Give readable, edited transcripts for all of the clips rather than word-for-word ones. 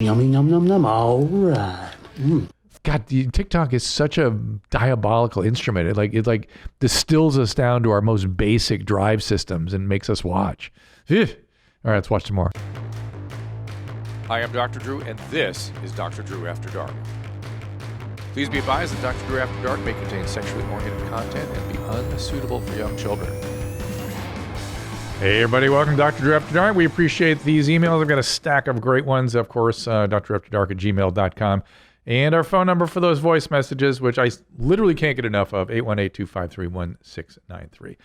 Yummy, num, num, num. All right. God, TikTok is such a diabolical instrument. It like distills us down to our most basic drive systems and makes us watch. All right, let's watch some more. Hi, I'm Dr. Drew, and this is Dr. Drew After Dark. Please be advised that Dr. Drew After Dark may contain sexually oriented content and be unsuitable for young children. Hey, everybody. Welcome to Dr. Drew After Dark. We appreciate these emails. I've got a stack of great ones. Of course, drafterdark@gmail.com. And our phone number for those voice messages, which I literally can't get enough of, 818-253-1693.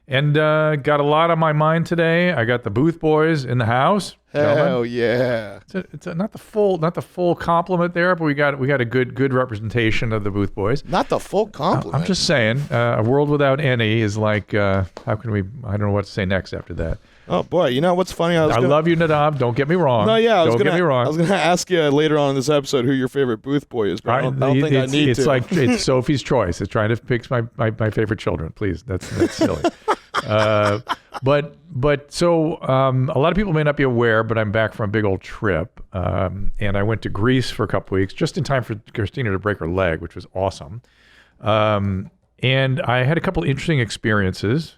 And got a lot on my mind today. I got the Booth Boys in the house. Hell yeah! It's not the full complement there, but we got a good representation of the Booth Boys. Not the full compliment. I'm just saying, a world without any is like, how can we? I don't know what to say next after that. Oh boy, you know what's funny? I love you, Nadav. Don't get me wrong. No, yeah, don't get me wrong. I was gonna ask you later on in this episode who your favorite Booth Boy is, but I don't think I need it's to. Like it's Sophie's Choice. It's trying to pick my favorite children. Please, that's silly. But so a lot of people may not be aware, but I'm back from a big old trip, and I went to Greece for a couple weeks just in time for Christina to break her leg, which was awesome. And I had a couple interesting experiences.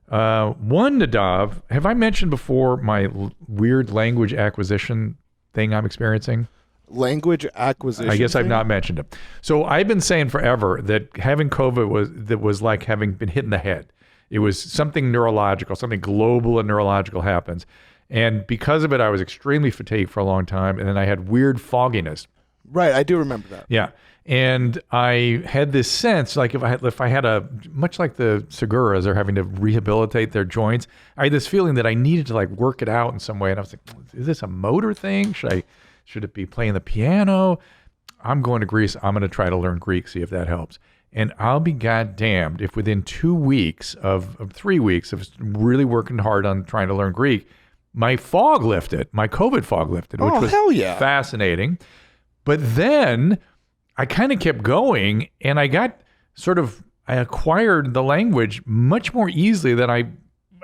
One, Nadav, have I mentioned before my weird language acquisition thing I'm experiencing? Language acquisition? I guess I've not mentioned it. So I've been saying forever that having COVID was like having been hit in the head. It was something neurological, something global and neurological happens. And because of it, I was extremely fatigued for a long time. And then I had weird fogginess. Right, I do remember that. Yeah. And I had this sense, like if I had a, much like the Seguras are having to rehabilitate their joints, I had this feeling that I needed to like work it out in some way. And I was like, is this a motor thing? Should it be playing the piano? I'm going to Greece. I'm going to try to learn Greek, see if that helps. And I'll be goddamned if within 2 weeks of 3 weeks of really working hard on trying to learn Greek, my fog lifted, my COVID fog lifted, which was hell yeah. fascinating. But then I kind of kept going, and I acquired the language much more easily than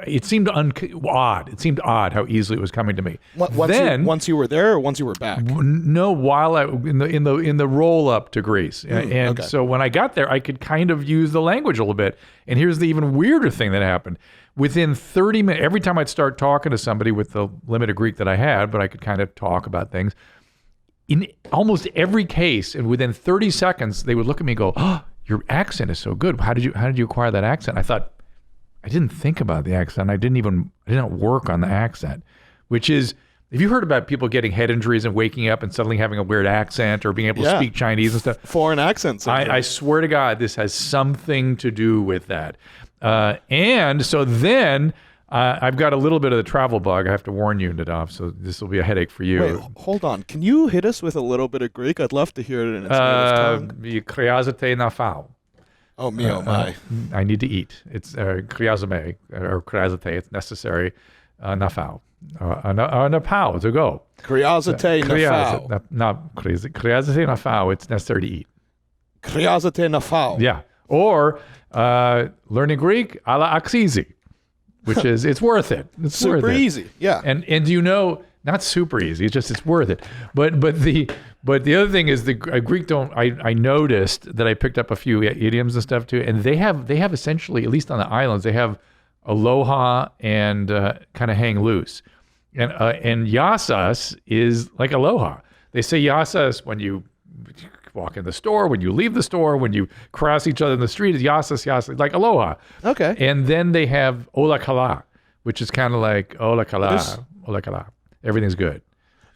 it seemed odd. It seemed odd how easily it was coming to me. Once you were there, or once you were back? No, while in the roll up to Greece, and so when I got there, I could kind of use the language a little bit. And here's the even weirder thing that happened: within 30 minutes, every time I'd start talking to somebody with the limited Greek that I had, but I could kind of talk about things. In almost every case, and within 30 seconds, they would look at me and go, "Oh, your accent is so good. How did you acquire that accent?" I thought, I didn't think about the accent. I didn't work on the accent, which is, have you heard about people getting head injuries and waking up and suddenly having a weird accent or being able to speak Chinese and stuff? Foreign accents. I swear to God, this has something to do with that. And so then I've got a little bit of the travel bug. I have to warn you, Nadav, so this will be a headache for you. Wait, hold on. Can you hit us with a little bit of Greek? I'd love to hear it in its native tongue. Kriazate nafao. Oh, me, oh my. I need to eat. It's kriazame, or kriazate. It's necessary. Nafao. Napao, to go. Kriazate nafao. Not kriazate nafao. It's necessary to eat. Kriazate nafao. Yeah. Or learning Greek, ala aksizi, which is, it's worth it. It's super easy. Yeah. And you know, not super easy. It's worth it. But the other thing is the Greek don't. I noticed that I picked up a few idioms and stuff too, and they have essentially, at least on the islands, they have aloha and kind of hang loose, and yasas is like aloha. They say yasas when you walk in the store, when you leave the store, when you cross each other in the street, is yasas, like aloha. Okay. And then they have ola kala, which is kind of like ola kala. Everything's good.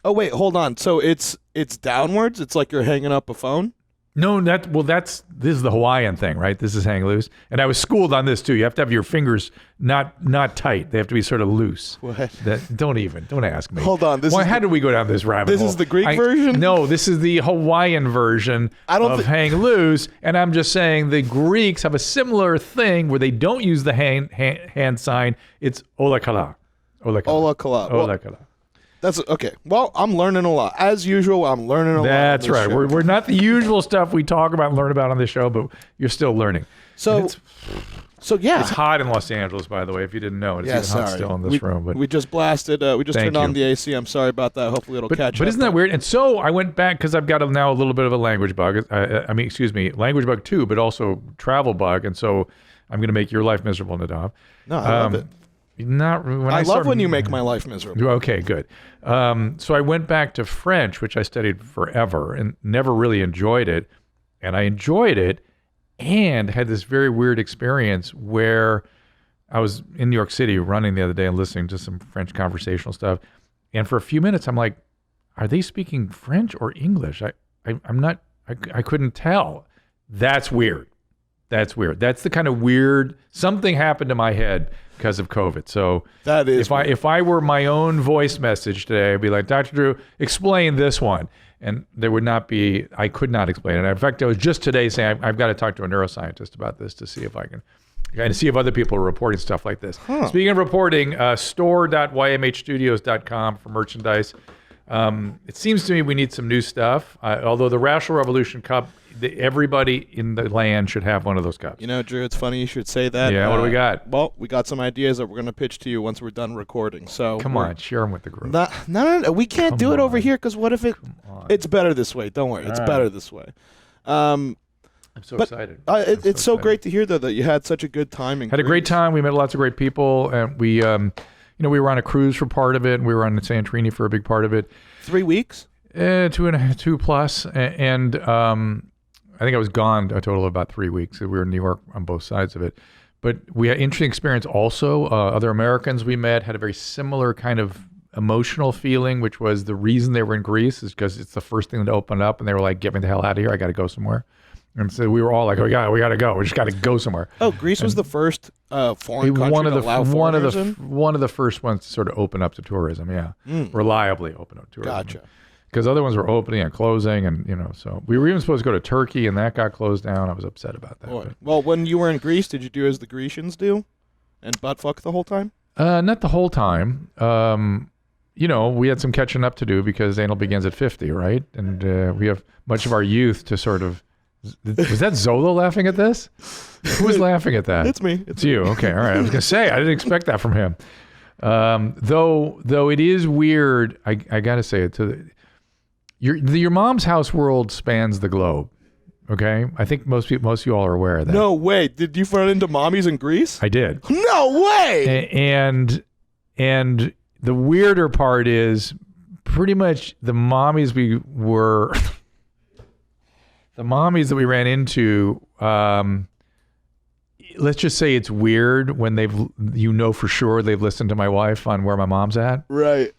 Oh wait, hold on. So it's downwards. It's like you're hanging up a phone. No, this is the Hawaiian thing, right? This is hang loose. And I was schooled on this too. You have to have your fingers not tight. They have to be sort of loose. What? Don't ask me. Hold on. How did we go down this rabbit hole? This is the Greek version? No, this is the Hawaiian version of hang loose. And I'm just saying the Greeks have a similar thing where they don't use the hand sign. It's ola kala. Ola kala. Ola kala. That's okay. Well, I'm learning a lot. As usual, I'm learning a lot. That's right. We're not the usual stuff we talk about and learn about on this show, but you're still learning. So So yeah, It's hot in Los Angeles, by the way, if you didn't know. It's yeah, even hot sorry. still in this room. But we just blasted. We just Thank turned on you. the AC. I'm sorry about that. Hopefully it'll catch up. But isn't that weird? And so I went back because I've got now a little bit of a language bug. Language bug too, but also travel bug. And so I'm going to make your life miserable, Nadav. No, I love it. I love when you make my life miserable. Okay, good. So I went back to French, which I studied forever and never really enjoyed it. And I enjoyed it and had this very weird experience where I was in New York City running the other day and listening to some French conversational stuff. And for a few minutes, I'm like, are they speaking French or English? I couldn't tell. That's weird. That's the kind of weird, something happened to my head because of COVID. So that is if I were my own voice message today, I'd be like, Dr. Drew, explain this one. And there would not be, I could not explain it. In fact, I was just today saying I've got to talk to a neuroscientist about this to see if I can, and see if other people are reporting stuff like this. Speaking of reporting, store.ymhstudios.com for merchandise. It seems to me we need some new stuff. Although the Rational Revolution Cup, everybody in the land should have one of those cups. You know, Drew, it's funny you should say that. Yeah, what do we got? Well, we got some ideas that we're going to pitch to you once we're done recording. So come on, share them with the group. No. We can't do it over here because what if it's better this way? Don't worry, it's better this way. I'm so excited. It's so great to hear though that you had such a good time. Had a great time. We met lots of great people, and we, we were on a cruise for part of it, and we were on Santorini for a big part of it. 3 weeks? 2 plus, and I think I was gone a total of about 3 weeks. We were in New York on both sides of it. But we had interesting experience also. Other Americans we met had a very similar kind of emotional feeling, which was the reason they were in Greece is because it's the first thing that opened up, and they were like, get me the hell out of here. I got to go somewhere. And so we were all like, we got to go. We just got to go somewhere. Oh, Greece was the first foreign country to allow foreigners in? One of the first ones to sort of open up to tourism, yeah. Reliably open up to tourism. Gotcha. Because other ones were opening and closing, and so we were even supposed to go to Turkey, and that got closed down. I was upset about that. Well, when you were in Greece, did you do as the Grecians do, and butt fuck the whole time? Not the whole time. We had some catching up to do because anal begins at 50, right? And we have much of our youth to sort of. Was that Zolo laughing at this? Who was laughing at that? It's me. It's you. Okay, all right. I was gonna say I didn't expect that from him. Though it is weird. I gotta say it to your mom's house world spans the globe. Okay, I think most of you all are aware of that. No way. Did you run into mommies in Greece? I did. No way. And the weirder part is pretty much the mommies we were. The mommies that we ran into, let's just say it's weird when for sure they've listened to my wife on where my mom's at. Right.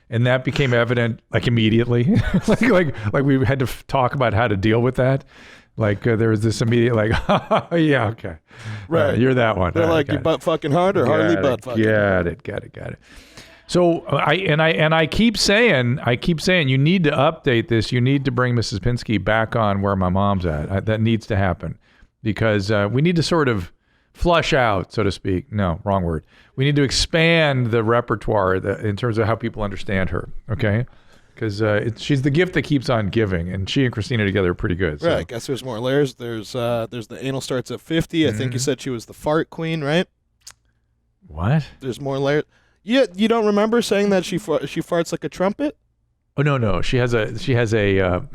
And that became evident like immediately. like we had to talk about how to deal with that. Like there was this immediate yeah, okay. Right. You're that one. They're like, you butt fucking hard or hardly butt fucking? Got it. So I keep saying you need to update this. You need to bring Mrs. Pinsky back on where my mom's at. That needs to happen because we need to sort of flush out, so to speak. No, wrong word. We need to expand the repertoire in terms of how people understand her. Okay, because she's the gift that keeps on giving, and she and Christina together are pretty good. So. Right. I guess there's more layers. There's the anal starts at 50. I think you said she was the fart queen, right? What? There's more layers. You don't remember saying that she farts like a trumpet? Oh no. She has a. Oh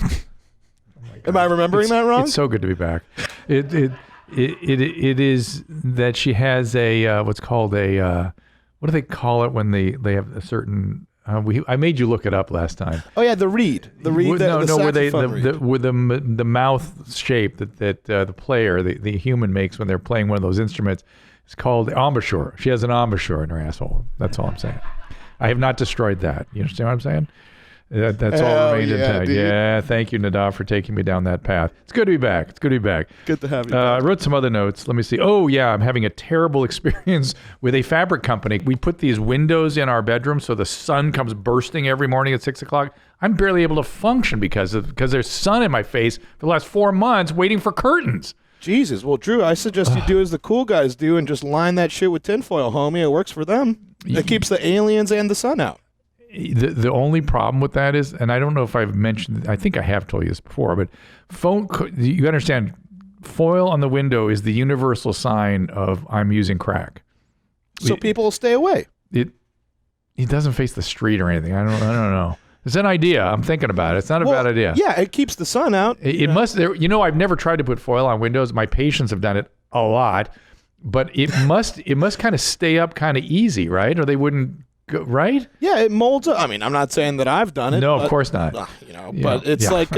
Am I remembering that wrong? It's so good to be back. It is that she has a what's called a what do they call it when they have a certain. I made you look it up last time. Oh yeah, the reed. Where the mouth shape that the player, the human makes when they're playing one of those instruments. It's called embouchure. She has an embouchure in her asshole. That's all I'm saying. I have not destroyed that. You understand what I'm saying? That's all remained intact. Yeah, thank you, Nadav, for taking me down that path. It's good to be back. Good to have you. I wrote some other notes. Let me see. Oh, yeah, I'm having a terrible experience with a fabric company. We put these windows in our bedroom so the sun comes bursting every morning at 6 o'clock. I'm barely able to function because there's sun in my face for the last 4 months waiting for curtains. Jesus. Well, Drew, I suggest you do as the cool guys do and just line that shit with tinfoil, homie. It works for them. It keeps the aliens and the sun out. The only problem with that is, and I don't know if I've mentioned, I think I have told you this before, but you understand, foil on the window is the universal sign of I'm using crack. So people will stay away. It doesn't face the street or anything. I don't know. It's an idea. I'm thinking about it. It's not a bad idea. Yeah, it keeps the sun out. It must. I've never tried to put foil on windows. My patients have done it a lot, but it must kind of stay up kind of easy, right? Or they wouldn't go, right? Yeah, it molds up. I mean, I'm not saying that I've done it. No, of course not. But it's like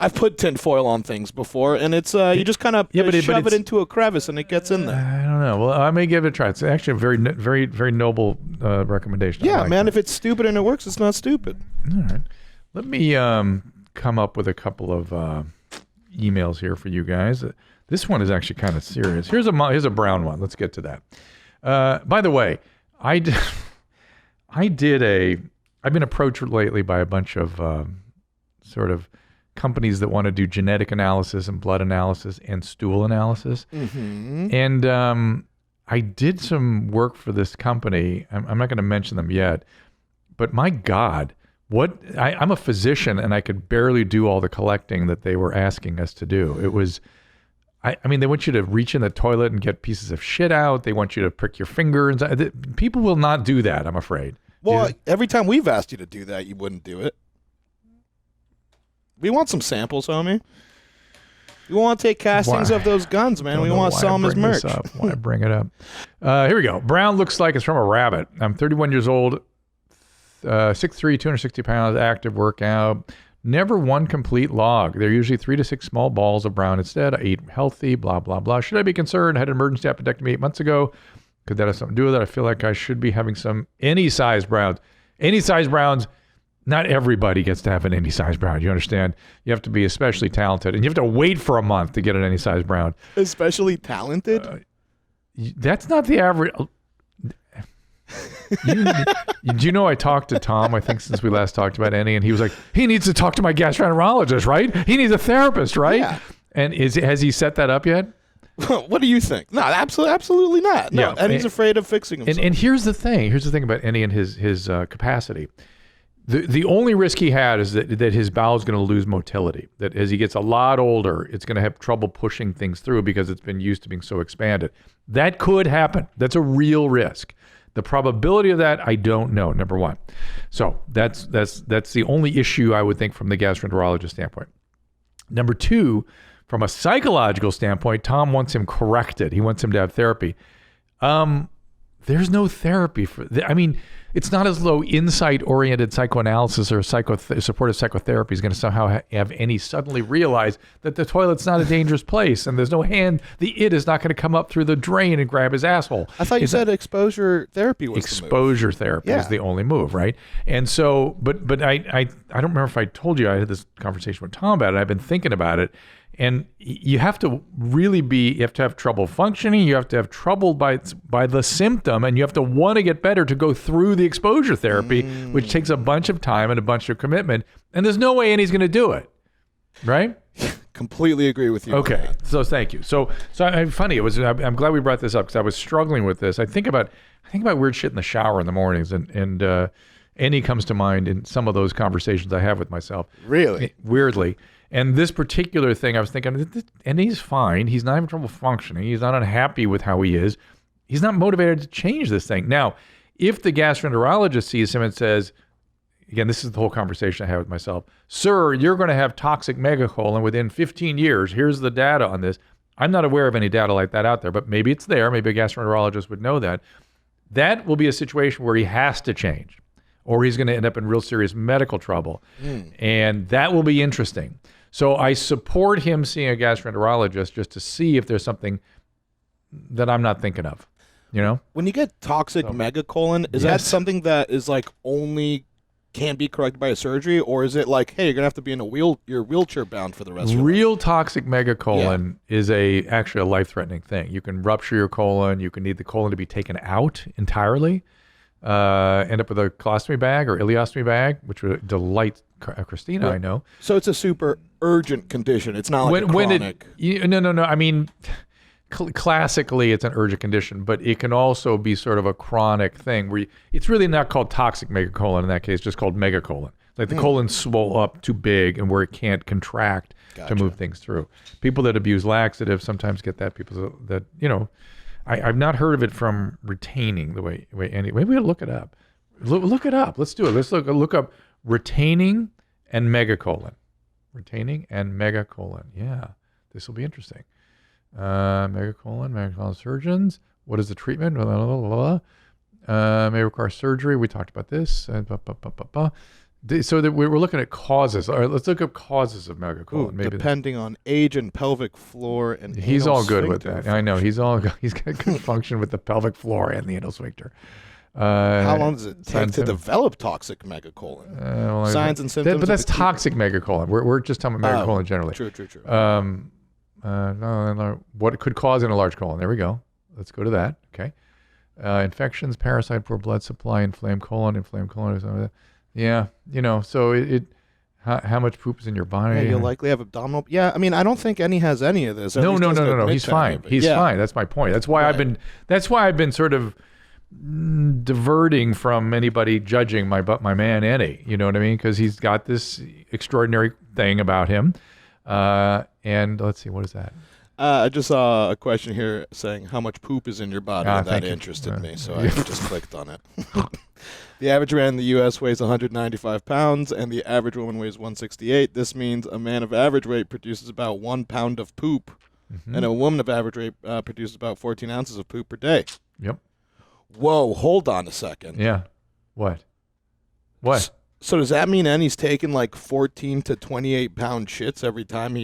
I've put tin foil on things before, and it's you just kind of shove it into a crevice and it gets in there. I don't know. Well, I may give it a try. It's actually a very, very, very noble recommendation. Yeah, man. If it's stupid and it works, it's not stupid. All right. Let me come up with a couple of emails here for you guys. This one is actually kind of serious. Here's a brown one. Let's get to that. By the way, I've been approached lately by a bunch of sort of companies that want to do genetic analysis and blood analysis and stool analysis. Mm-hmm. And I did some work for this company. I'm not going to mention them yet, but my God, I'm a physician and I could barely do all the collecting that they were asking us to do. It was, I mean, they want you to reach in the toilet and get pieces of shit out. They want you to prick your finger. And people will not do that, I'm afraid. Well, every time we've asked you to do that, you wouldn't do it. We want some samples, homie. We want to take castings of those guns, man. We want to sell them as merch. Why bring it up? Here we go. Brown looks like it's from a rabbit. I'm 31 years old, 6'3", 260 pounds, active workout. Never one complete log. They're usually 3 to 6 small balls of brown instead. I eat healthy, blah, blah, blah. Should I be concerned? I had an emergency appendectomy 8 months ago. Could that have something to do with it? I feel like I should be having any size browns. Any size browns. Not everybody gets to have an any size brown. You understand? You have to be especially talented, and you have to wait for a month to get an any size brown. Especially talented? That's not the average. Do you know I talked to Tom, I think, since we last talked about any, and he was like, he needs to talk to my gastroenterologist, right? He needs a therapist, right? Yeah. And has he set that up yet? What do you think? No, absolutely not. No, yeah, and he's afraid of fixing himself. And here's the thing. Here's the thing about Ennie and his capacity. The only risk he had is that his bowel is going to lose motility. That as he gets a lot older, it's going to have trouble pushing things through because it's been used to being so expanded. That could happen. That's a real risk. The probability of that, I don't know, number one. So that's the only issue I would think from the gastroenterologist standpoint. Number two, from a psychological standpoint, Tom wants him corrected. He wants him to have therapy. There's no therapy for. I mean, it's not as though insight-oriented psychoanalysis or supportive psychotherapy is going to somehow have any suddenly realize that the toilet's not a dangerous place and there's no hand. The it is not going to come up through the drain and grab his asshole. I thought you said exposure therapy was exposure therapy is the only move, right? And so, but I don't remember if I told you I had this conversation with Tom about it. I've been thinking about it. And you have to really you have to have trouble functioning. You have to have trouble by the symptom, and you have to want to get better to go through the exposure therapy, which takes a bunch of time and a bunch of commitment. And there's no way Annie's going to do it, right? Completely agree with you. Okay, so thank you. So funny. I'm glad we brought this up because I was struggling with this. I think about weird shit in the shower in the mornings, and Annie comes to mind in some of those conversations I have with myself. Really, weirdly. And this particular thing, I was thinking, and he's fine. He's not having trouble functioning. He's not unhappy with how he is. He's not motivated to change this thing. Now, if the gastroenterologist sees him and says, again, this is the whole conversation I have with myself, sir, you're going to have toxic megacolon within 15 years. Here's the data on this. I'm not aware of any data like that out there, but maybe it's there. Maybe a gastroenterologist would know that. That will be a situation where he has to change, or he's going to end up in real serious medical trouble. And that will be interesting. So I support him seeing a gastroenterologist just to see if there's something that I'm not thinking of, you know? When you get toxic megacolon, is that something that is like only can be corrected by a surgery, or is it like, hey, you're going to have to be in you're wheelchair bound for the rest of your life? Real toxic megacolon is actually a life-threatening thing. You can rupture your colon. You can need the colon to be taken out entirely. End up with a colostomy bag or ileostomy bag, which would delight Christina, I know. So it's a super urgent condition. It's not like chronic. No. I mean, classically, it's an urgent condition, but it can also be sort of a chronic thing where it's really not called toxic megacolon in that case, just called megacolon. Like the colon's swole up too big and where it can't contract to move things through. People that abuse laxatives sometimes get that. People that, I've not heard of it from retaining the way Andy. Maybe we'll look it up. Look it up. Let's do it. Let's look up retaining and megacolon. Retaining and megacolon. Yeah, this will be interesting. Megacolon surgeons. What is the treatment? Blah, blah, blah, blah. May require surgery. We talked about this. So that we're looking at causes. All right, let's look up causes of megacolon. Maybe depending on age and pelvic floor and he's anal all good with sphincter that. I know he's got good function with the pelvic floor and the anal sphincter. How long does it take to develop toxic megacolon? Signs and symptoms. But that's toxic megacolon. We're just talking about megacolon generally. True. No, what it could cause in a large colon. There we go. Let's go to that. Okay. Infections, parasite, poor blood supply, inflamed colon. Yeah, so how much poop is in your body? Yeah, you'll likely have abdominal. Yeah, I mean, I don't think any has any of this. No. He's fine. He's fine. That's my point. That's why I've been sort of diverting from anybody judging my man Eddie. You know what I mean? Because he's got this extraordinary thing about him. And let's see, what is that? I just saw a question here saying how much poop is in your body, and that interested me, so I just clicked on it. The average man in the U.S. weighs 195 pounds, and the average woman weighs 168. This means a man of average weight produces about 1 pound of poop, and a woman of average weight produces about 14 ounces of poop per day. Yep. Whoa, hold on a second. Yeah. What? So does that mean Annie's taking like 14 to 28 pound shits every time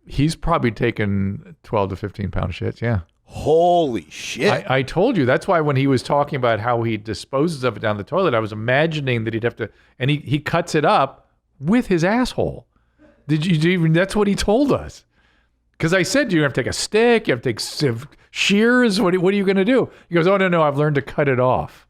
He's probably taken 12 to 15 pound shits, yeah. Holy shit. I told you. That's why when he was talking about how he disposes of it down the toilet, I was imagining that he'd have to, and he cuts it up with his asshole. That's what he told us. Because I said, you have to take a stick, you have to take shears, what are you going to do? He goes, oh, no, I've learned to cut it off.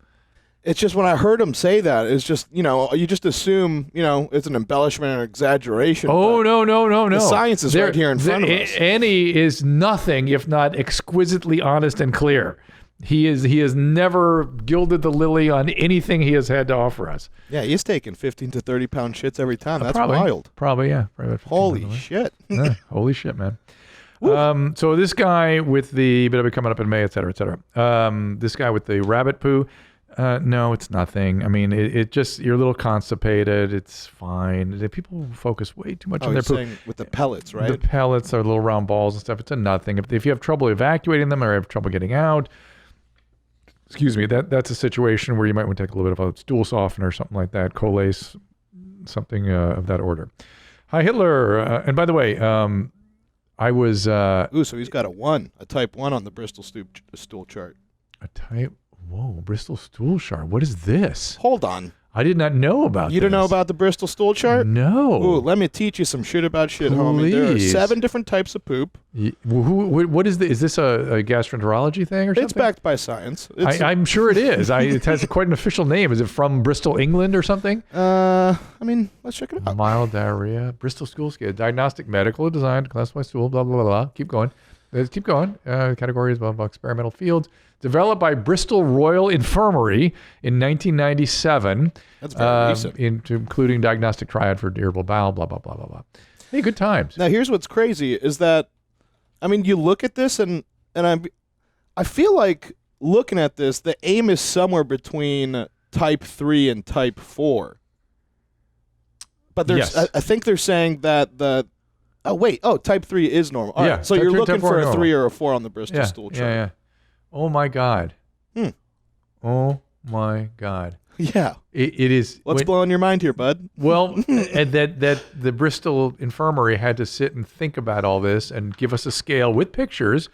It's just when I heard him say that, it's just, you just assume, it's an embellishment or exaggeration. Oh, no. The science is right here in front of us. Annie is nothing if not exquisitely honest and clear. He has never gilded the lily on anything he has had to offer us. Yeah, he's taking 15 to 30 pound shits every time. That's probably, wild. Probably, yeah. Probably holy shit. Yeah, holy shit, man. So this guy with the, but it'll be coming up in May, et cetera, et cetera. This guy with the rabbit poo, no, it's nothing. I mean, it just, you're a little constipated. It's fine. People focus way too much on their poop. With the pellets, right? The pellets are little round balls and stuff. It's a nothing. If you have trouble evacuating them or have trouble getting out, excuse me, that's a situation where you might want to take a little bit of a stool softener or something like that, Colace, something of that order. Hi, Hitler. And by the way, I was... so he's got a type 1 on the Bristol stool chart. A type... Whoa, Bristol stool chart. What is this? Hold on. I did not know about this. You don't know about the Bristol stool chart? No. Ooh, let me teach you some shit about shit, homie. There are 7 different types of poop. What is this? Is this a gastroenterology thing or something? It's backed by science. I'm sure it is. It has quite an official name. Is it from Bristol, England or something? I mean, let's check it out. Mild diarrhea. Bristol stool scale. Diagnostic, medical, designed to classify stool, blah, blah, blah, blah. Keep going. Keep going. Categories of experimental fields. Developed by Bristol Royal Infirmary in 1997. That's very recent. Including diagnostic triad for irritable bowel, blah, blah, blah, blah, blah. Hey, good times. Now, here's what's crazy is that, I mean, you look at this and I feel like looking at this, the aim is somewhere between type 3 and type 4. But there's, yes. I think they're saying that type 3 is normal. All right, so you're looking for a 3 or a 4 on the Bristol stool chart. Yeah. Oh my God. Oh my God. Yeah. It is. What's blowing your mind here, bud? Well, and that the Bristol Infirmary had to sit and think about all this and give us a scale with pictures.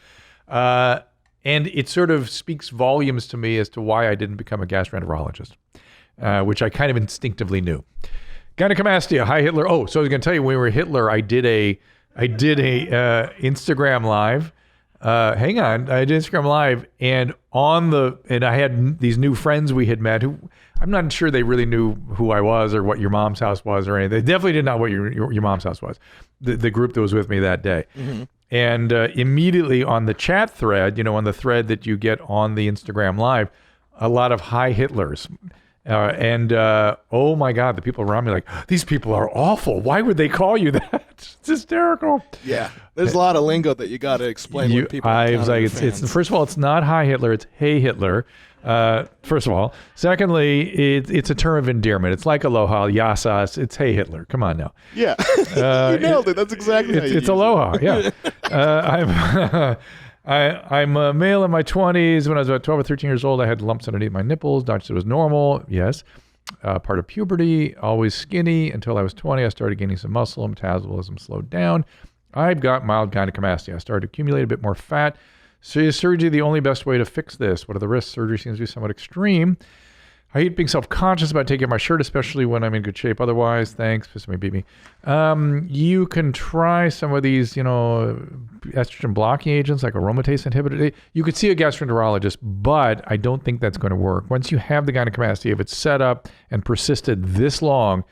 And it sort of speaks volumes to me as to why I didn't become a gastroenterologist, which I kind of instinctively knew. Gynecomastia. Hi, Hitler. Oh, so I was going to tell you, when we were Hitler, I did a Instagram live. Hang on, I did Instagram live, and I had these new friends we had met who I'm not sure they really knew who I was or what your mom's house was or anything. They definitely did not know what your mom's house was. The group that was with me that day, and immediately on the chat thread, on the thread that you get on the Instagram live, a lot of hi Hitlers. Oh my God, the people around me like, these people are awful. Why would they call you that? It's hysterical. Yeah, there's a lot of lingo that you got to explain when people. I was like, it's first of all, it's not hi Hitler, it's hey Hitler. First of all, secondly, it's a term of endearment. It's like aloha, yasas. It's hey Hitler. Come on now. Yeah, you nailed it. That's exactly. It's aloha. Yeah. I'm a male in my 20s. When I was about 12 or 13 years old, I had lumps underneath my nipples. Doctor said it was normal. Yes. Part of puberty, always skinny. Until I was 20, I started gaining some muscle. Metabolism slowed down. I've got mild gynecomastia. I started to accumulate a bit more fat. So is surgery the only best way to fix this? What are the risks? Surgery seems to be somewhat extreme. I hate being self-conscious about taking my shirt, especially when I'm in good shape. Otherwise, thanks. This may beat me. You can try some of these, estrogen blocking agents like aromatase inhibitor. You could see a gastroenterologist, but I don't think that's going to work. Once you have the gynecomastia, if it's set up and persisted this long,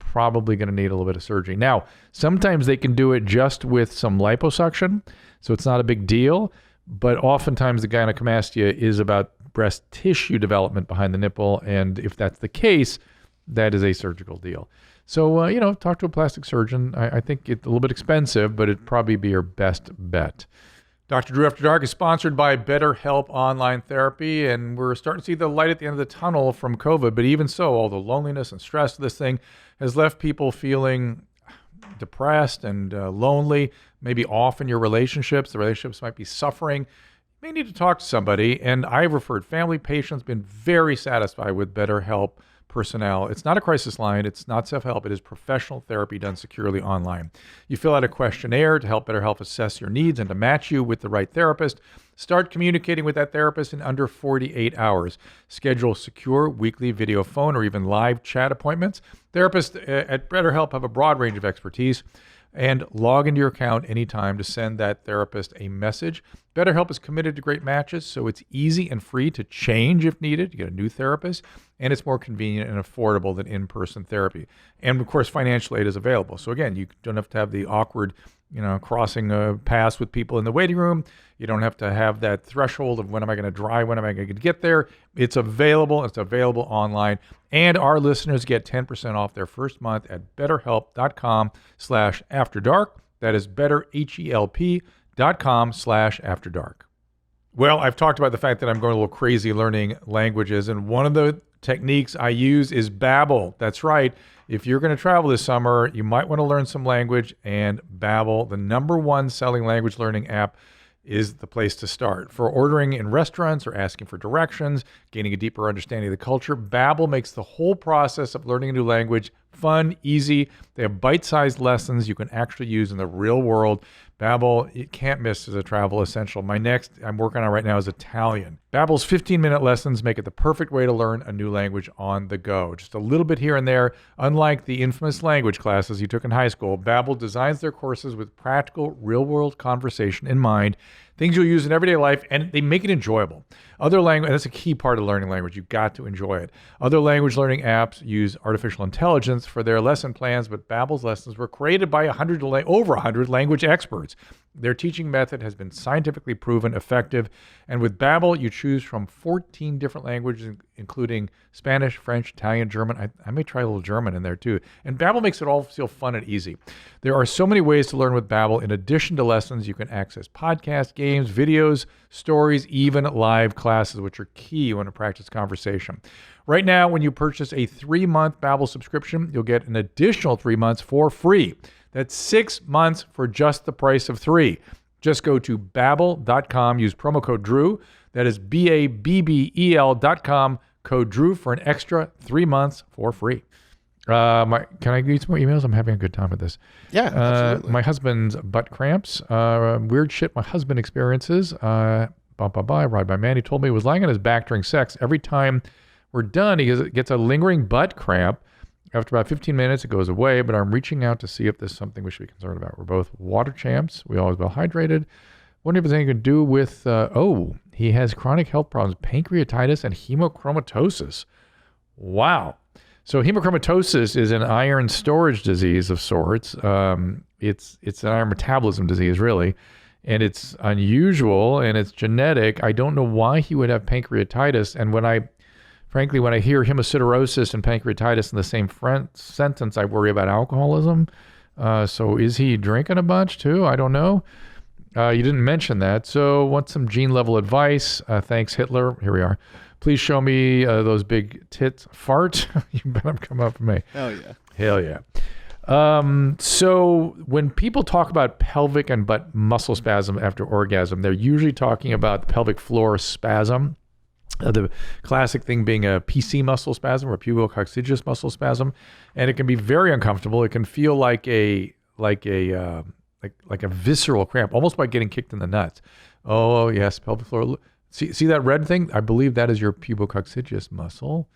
probably going to need a little bit of surgery. Now, sometimes they can do it just with some liposuction, so it's not a big deal. But oftentimes the gynecomastia is about breast tissue development behind the nipple. And if that's the case, that is a surgical deal. So, talk to a plastic surgeon. I think it's a little bit expensive, but it'd probably be your best bet. Dr. Drew After Dark is sponsored by BetterHelp Online Therapy, and we're starting to see the light at the end of the tunnel from COVID. But even so, all the loneliness and stress of this thing has left people feeling depressed and lonely, maybe off in your relationships. The relationships might be suffering. You may need to talk to somebody. And I've referred family, patients, been very satisfied with BetterHelp personnel. It's not a crisis line. It's not self-help. It is professional therapy done securely online. You fill out a questionnaire to help BetterHelp assess your needs and to match you with the right therapist. Start communicating with that therapist in under 48 hours. Schedule secure weekly video phone or even live chat appointments. Therapists at BetterHelp have a broad range of expertise, and log into your account anytime to send that therapist a message. BetterHelp is committed to great matches, so it's easy and free to change if needed. You get a new therapist, and it's more convenient and affordable than in-person therapy. And of course, financial aid is available. So again, you don't have to have the awkward, crossing paths with people in the waiting room. You don't have to have that threshold of when am I going to drive, when am I going to get there. It's available. It's available online. And our listeners get 10% off their first month at betterhelp.com/afterdark. That is betterhelp.com/afterdark. Well, I've talked about the fact that I'm going a little crazy learning languages, and one of the techniques I use is Babbel. That's right. If you're going to travel this summer, you might want to learn some language, and Babbel, the #1 selling language learning app, is the place to start. For ordering in restaurants or asking for directions, gaining a deeper understanding of the culture, Babbel makes the whole process of learning a new language fun, easy. They have bite-sized lessons you can actually use in the real world. Babbel, you can't miss as a travel essential. My next I'm working on right now is Italian. Babbel's 15-minute lessons make it the perfect way to learn a new language on the go. Just a little bit here and there. Unlike the infamous language classes you took in high school, Babbel designs their courses with practical, real-world conversation in mind, things you'll use in everyday life, and they make it enjoyable. Other language, and that's a key part of learning language. You've got to enjoy it. Other language learning apps use artificial intelligence for their lesson plans, but Babbel's lessons were created by over 100 language experts. Their teaching method has been scientifically proven effective, and with Babbel, you choose from 14 different languages, including Spanish, French, Italian, German. I may try a little German in there too. And Babbel makes it all feel fun and easy. There are so many ways to learn with Babbel. In addition to lessons, you can access podcasts, games, videos, stories, even live classes, which are key when you practice conversation. Right now, when you purchase a 3-month Babbel subscription, you'll get an additional 3 months for free. That's 6 months for just the price of 3. Just go to Babbel.com, use promo code Drew. That is BABBEL.com, code Drew for an extra 3 months for free. Can I give you some more emails? I'm having a good time with this. Yeah, absolutely. My husband's butt cramps. Weird shit my husband experiences. Ride by man. He told me he was lying on his back during sex. Every time we're done, he gets a lingering butt cramp. After about 15 minutes, it goes away, but I'm reaching out to see if there's something we should be concerned about. We're both water champs. We always well hydrated. Wondering if there's anything to do with, he has chronic health problems, pancreatitis and hemochromatosis. Wow. So hemochromatosis is an iron storage disease of sorts. It's an iron metabolism disease, really, and it's unusual and it's genetic. I don't know why he would have pancreatitis. And when I frankly, when I hear hemosiderosis and pancreatitis in the same sentence, I worry about alcoholism. So is he drinking a bunch too? I don't know. You didn't mention that. So want some gene level advice? Thanks, Hitler. Here we are. Please show me those big tits. Fart. You better come up for me. Hell yeah. Hell yeah. So when people talk about pelvic and butt muscle spasm after orgasm, they're usually talking about the pelvic floor spasm. The classic thing being a PC muscle spasm or pubococcygeus muscle spasm, and it can be very uncomfortable. It can feel like a visceral cramp, almost like getting kicked in the nuts. Oh yes, pelvic floor. See that red thing? I believe that is your pubococcygeus muscle.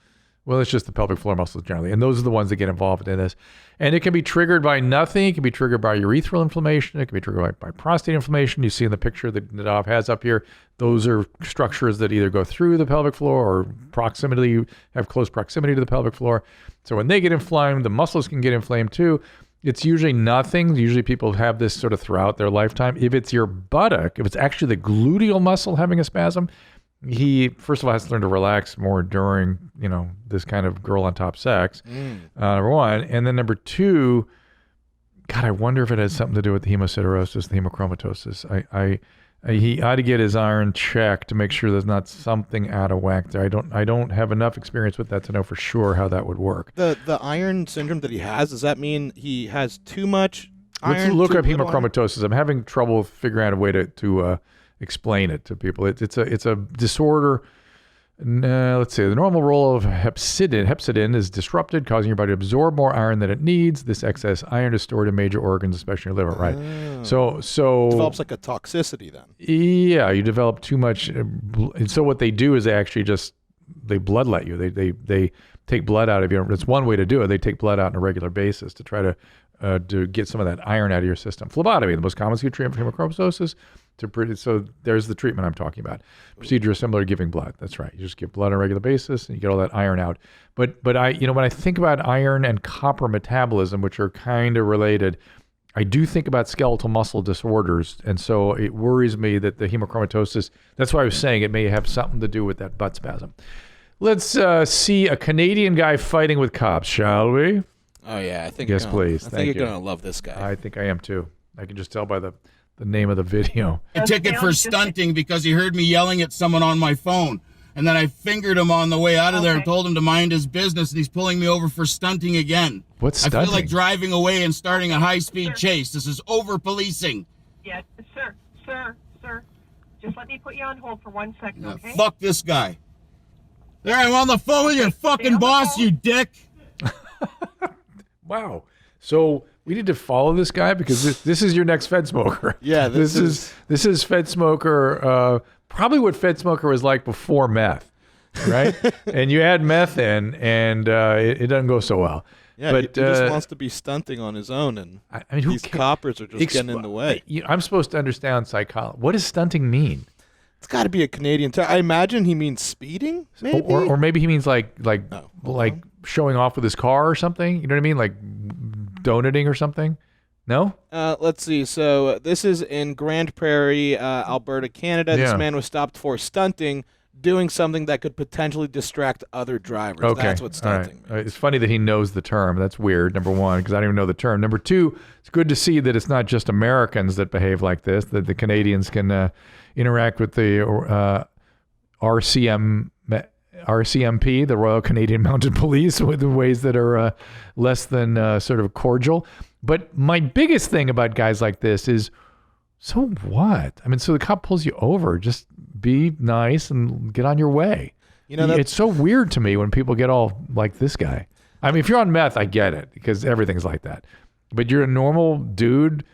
Well, it's just the pelvic floor muscles generally, and those are the ones that get involved in this. And it can be triggered by nothing. It can be triggered by urethral inflammation. It can be triggered by prostate inflammation. You see in the picture that Nadav has up here, those are structures that either go through the pelvic floor or have close proximity to the pelvic floor. So when they get inflamed, the muscles can get inflamed too. It's usually nothing. Usually people have this sort of throughout their lifetime. If it's your buttock, if it's actually the gluteal muscle having a spasm, he first of all has to learn to relax more during, this kind of girl on top sex. Number one, and then number two, God, I wonder if it has something to do with the hemosiderosis, the hemochromatosis. He ought to get his iron checked to make sure there's not something out of whack there. I don't have enough experience with that to know for sure how that would work. The iron syndrome that he has, does that mean he has too much iron? Let's look up hemochromatosis. I'm having trouble figuring out a way to explain it to people. It's a disorder. Let's see. The normal role of hepcidin is disrupted, causing your body to absorb more iron than it needs. This excess iron is stored in major organs, especially your liver. Right. So it develops like a toxicity then. Yeah, you develop too much. And so what they do is they bloodlet you. They take blood out of you. That's one way to do it. They take blood out on a regular basis to try to get some of that iron out of your system. Phlebotomy, the most common treatment for hemochromatosis. So there's the treatment I'm talking about. Procedure is similar to giving blood. That's right. You just give blood on a regular basis and you get all that iron out. But when I think about iron and copper metabolism, which are kind of related, I do think about skeletal muscle disorders. And so it worries me that the hemochromatosis, that's why I was saying it may have something to do with that butt spasm. Let's see a Canadian guy fighting with cops, shall we? Oh, yeah. I think yes, please. I think you're going to love this guy. I think I am too. I can just tell by the name of the video. A ticket for stunting because he heard me yelling at someone on my phone. And then I fingered him on the way out of there and told him to mind his business, and he's pulling me over for stunting again. What's stunting? I feel like driving away and starting a high-speed chase. This is over-policing. Yes, sir. Just let me put you on hold for 1 second, okay? Fuck this guy. There, I'm on the phone with your fucking boss, you dick. Wow. So we need to follow this guy because this is your next Fed smoker. Yeah, this is Fed smoker. Probably what Fed smoker was like before meth, right? And you add meth in, and it doesn't go so well. Yeah, but he just wants to be stunting on his own, and these coppers are just getting in the way. I'm supposed to understand psychology. What does stunting mean? It's got to be a Canadian term. I imagine he means speeding, maybe, or maybe he means like showing off with his car or something. You know what I mean? Like donating or something. No? Let's see. So this is in Grand Prairie, Alberta, Canada. Yeah. This man was stopped for stunting, doing something that could potentially distract other drivers. Okay. That's what stunting means. It's funny that he knows the term. That's weird, number one, because I don't even know the term. Number two, it's good to see that it's not just Americans that behave like this, that the Canadians can interact with the RCMP, the Royal Canadian Mounted Police, with ways that are less than sort of cordial. But my biggest thing about guys like this is, so what? I mean, so the cop pulls you over, just be nice and get on your way. It's so weird to me when people get all like this guy. I mean, if you're on meth, I get it because everything's like that. But you're a normal dude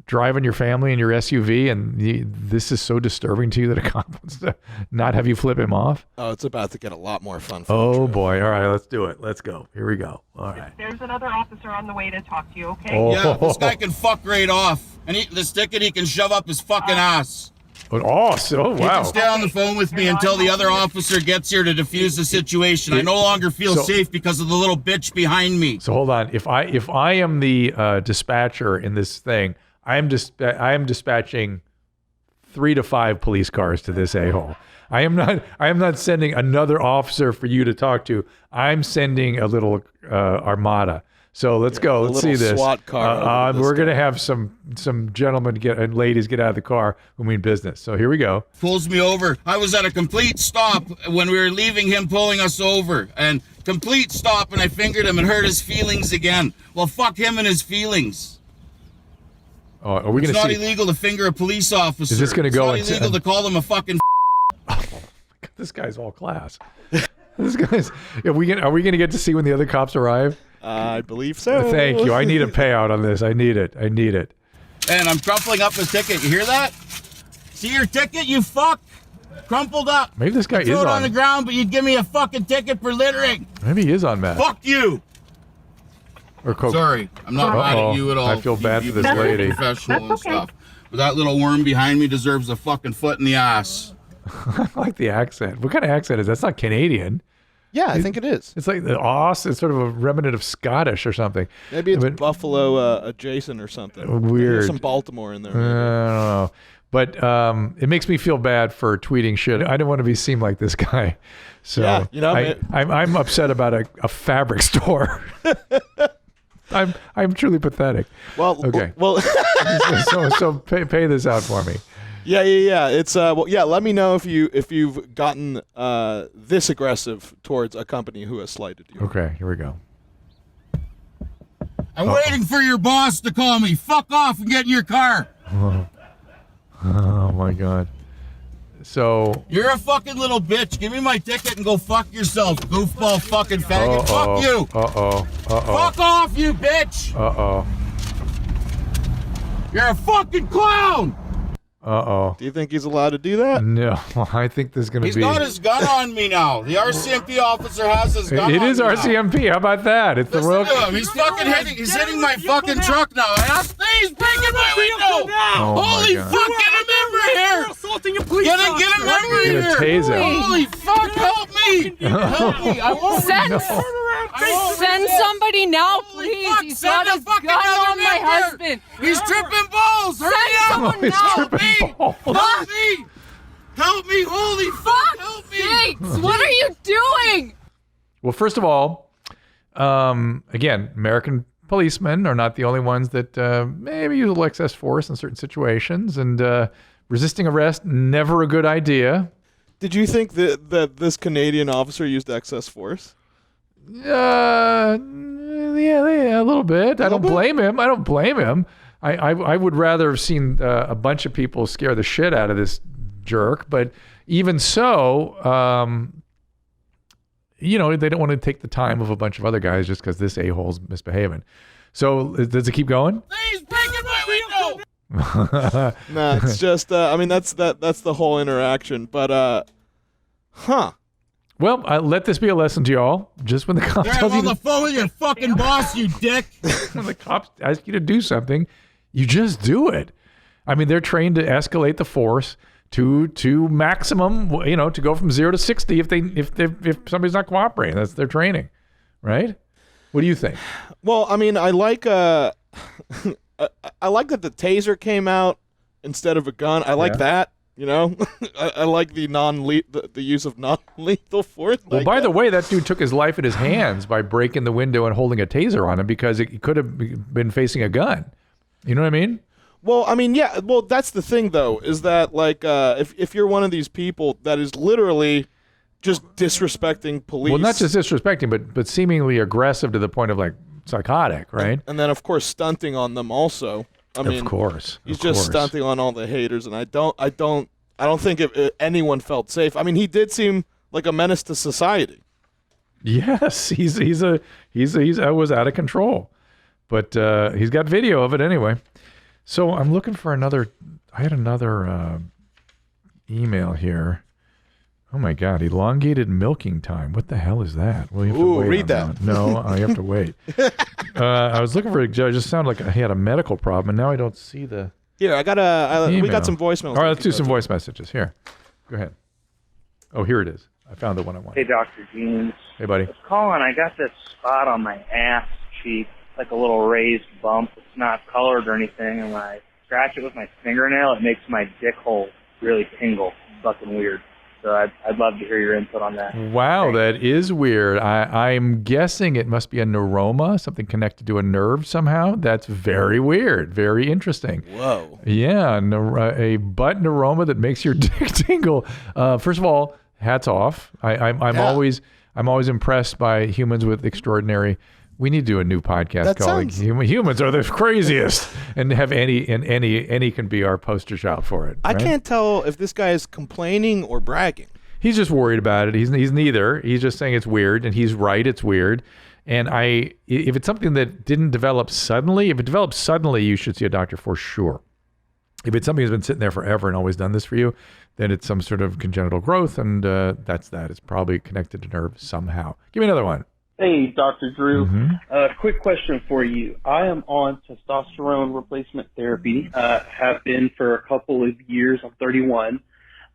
driving your family in your SUV, and this is so disturbing to you that a cop wants to not have you flip him off? Oh, it's about to get a lot more fun. Oh, boy. All right, let's do it. Let's go. Here we go. All right. There's another officer on the way to talk to you, okay? Oh. Yeah, this guy can fuck right off. And this ticket he can shove up his fucking ass. Wow. He can stay on the phone with me until the other officer gets here to defuse the situation. I no longer feel safe because of the little bitch behind me. So hold on. If I am the dispatcher in this thing, I am dispatching 3 to 5 police cars to this a-hole. I am not sending another officer for you to talk to. I'm sending a little armada. So let's go. Let's see this. SWAT car. We're going to have some gentlemen and ladies get out of the car who mean business. So here we go. Pulls me over. I was at a complete stop when we were leaving him pulling us over. And complete stop, and I fingered him and hurt his feelings again. Well, fuck him and his feelings. Oh, are we going to see? It's not illegal to finger a police officer. Is this going to go? It's not illegal to call him a fucking. This guy's all class. This guy's. Are we going to get to see when the other cops arrive? I believe so. Thank you. I need a payout on this. I need it. And I'm crumpling up his ticket. You hear that? See your ticket, you fuck? Crumpled up. Maybe this guy is Throw it on on the ground, but you'd give me a fucking ticket for littering. Maybe he is on meth. Fuck you. Or coke. Sorry, I'm not mad at you at all. I feel bad for this lady. Professional and stuff. But that little worm behind me deserves a fucking foot in the ass. I like the accent. What kind of accent is that? That's not Canadian. Yeah, I think it is. It's like the Aus. It's sort of a remnant of Scottish or something. Maybe it's Buffalo adjacent or something. Weird. There's some Baltimore in there. I don't know. But it makes me feel bad for tweeting shit. I don't want to be seen like this guy. So yeah, you know, I'm upset about a fabric store. I'm truly pathetic. Well, okay. Well, so pay this out for me. Yeah. It's let me know if you've gotten this aggressive towards a company who has slighted you. Okay, here we go. I'm waiting for your boss to call me. Fuck off and get in your car. Oh my God. So you're a fucking little bitch. Give me my ticket and go fuck yourself, goofball fucking faggot. Fuck you. Fuck off, you bitch. You're a fucking clown. Do you think he's allowed to do that? No, I think there's going to be... He's got his gun on me now. The RCMP officer has his gun on me. It is RCMP. How about that? It's the Royal... He's fucking hitting. He's hitting my fucking truck now. He's breaking my window. Holy fuck, get him over here. Assaulting a police officer. Get him over here. Tase him. Holy fuck, help me. Help me. I won't. Send somebody now, please. He's got his gun on my husband. He's tripping balls. Hurry up. He's tripping balls. Help me. Help me. Holy fuck. Help me. Sakes, what are you doing? Well, first of all, again, American policemen are not the only ones that maybe use a little excess force in certain situations, and resisting arrest, never a good idea. Did you think that this Canadian officer used excess force? Yeah, a little bit. I don't blame him. I would rather have seen a bunch of people scare the shit out of this jerk, but even so, they don't want to take the time of a bunch of other guys just because this a-hole's misbehaving. So does it keep going? He's breaking my window. Nah, it's just that's the whole interaction. But well, let this be a lesson to y'all. Just when the cops I'm on the phone with your fucking boss, you dick. When the cops ask you to do something, you just do it. I mean, they're trained to escalate the force to maximum. To go from 0 to 60 if somebody's not cooperating. That's their training, right? What do you think? Well, I mean, I like I like that the taser came out instead of a gun. I like that. I like the use of non-lethal force. Well, by the way, that dude took his life in his hands by breaking the window and holding a taser on him because he could have been facing a gun. You know what I mean? Well, I mean, yeah. Well, that's the thing, though, is that if you're one of these people that is literally just disrespecting police. Well, not just disrespecting, but seemingly aggressive to the point of like psychotic, right? And then, of course, stunting on them also. I mean, of course, he's just stunting on all the haters, and I don't think anyone felt safe. I mean, he did seem like a menace to society. Yes, he's was out of control, but he's got video of it anyway. So I'm looking for another. I had another email here. Oh my God, elongated milking time. What the hell is that? Well, you have to wait read on that. No, I have to wait. I was looking for a judge. It just sounded like he had a medical problem, and now I don't see the. Here, we got some voicemails. All right, let's do some voice messages. Here, go ahead. Oh, here it is. I found the one I wanted. Hey, Dr. Jeans. Hey, buddy. I was calling. I got this spot on my ass cheek, like a little raised bump. It's not colored or anything, and when I scratch it with my fingernail, it makes my dick hole really tingle. It's fucking weird. So I'd love to hear your input on that. Wow, that is weird. I'm guessing it must be a neuroma, something connected to a nerve somehow. That's very weird. Very interesting. Whoa. Yeah, a butt neuroma that makes your dick tingle. First of all, hats off. I'm always impressed by humans with extraordinary. We need to do a new podcast called "Humans Are the Craziest," and have any can be our poster child for it. I right? can't tell if this guy is complaining or bragging. He's just worried about it. He's neither. He's just saying it's weird, and he's right. It's weird. And if it's something that didn't develop suddenly, if it develops suddenly, you should see a doctor for sure. If it's something that's been sitting there forever and always done this for you, then it's some sort of congenital growth, and that's that. It's probably connected to nerves somehow. Give me another one. Hey, Dr. Drew. Quick question for you. I am on testosterone replacement therapy, have been for a couple of years. I'm 31.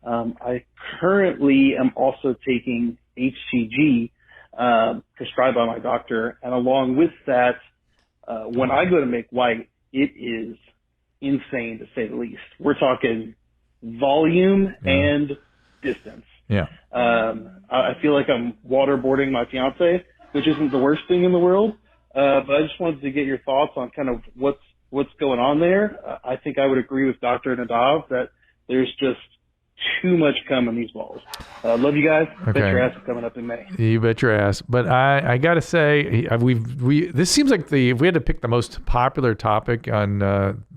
I currently am also taking HCG prescribed by my doctor. And along with that, when I go to make white, it is insane to say the least. We're talking volume and distance. Yeah. I feel like I'm waterboarding my fiance, which isn't the worst thing in the world. But I just wanted to get your thoughts on kind of what's going on there. I think I would agree with Dr. Nadav that there's just too much cum in these balls. Love you guys. Okay. Bet your ass is coming up in May. You bet your ass. But I got to say, this seems like if we had to pick the most popular topic on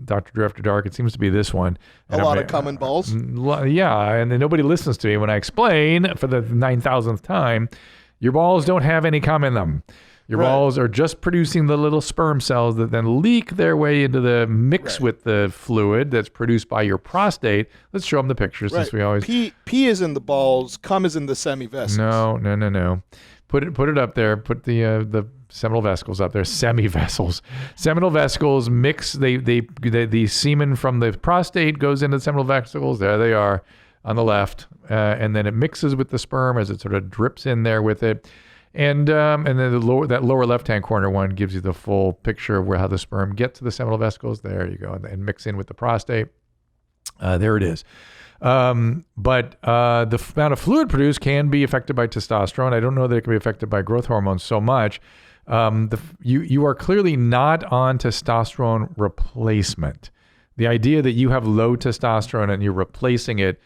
Dr. Drew After Dark, it seems to be this one. A lot of cum in balls? Yeah, and then nobody listens to me when I explain for the 9,000th time, your balls don't have any cum in them. Your balls are just producing the little sperm cells that then leak their way into the mix with the fluid that's produced by your prostate. Let's show them the pictures since we always... Pee is in the balls, cum is in the semivesicles. No. Put it up there. Put the seminal vesicles up there. Semivesicles. Seminal vesicles mix. The semen from the prostate goes into the seminal vesicles. There they are on the left. And then it mixes with the sperm as it sort of drips in there with it. And then that lower left-hand corner one gives you the full picture of how the sperm gets to the seminal vesicles. There you go. And mix in with the prostate. There it is. But the amount of fluid produced can be affected by testosterone. I don't know that it can be affected by growth hormones so much. You are clearly not on testosterone replacement. The idea that you have low testosterone and you're replacing it,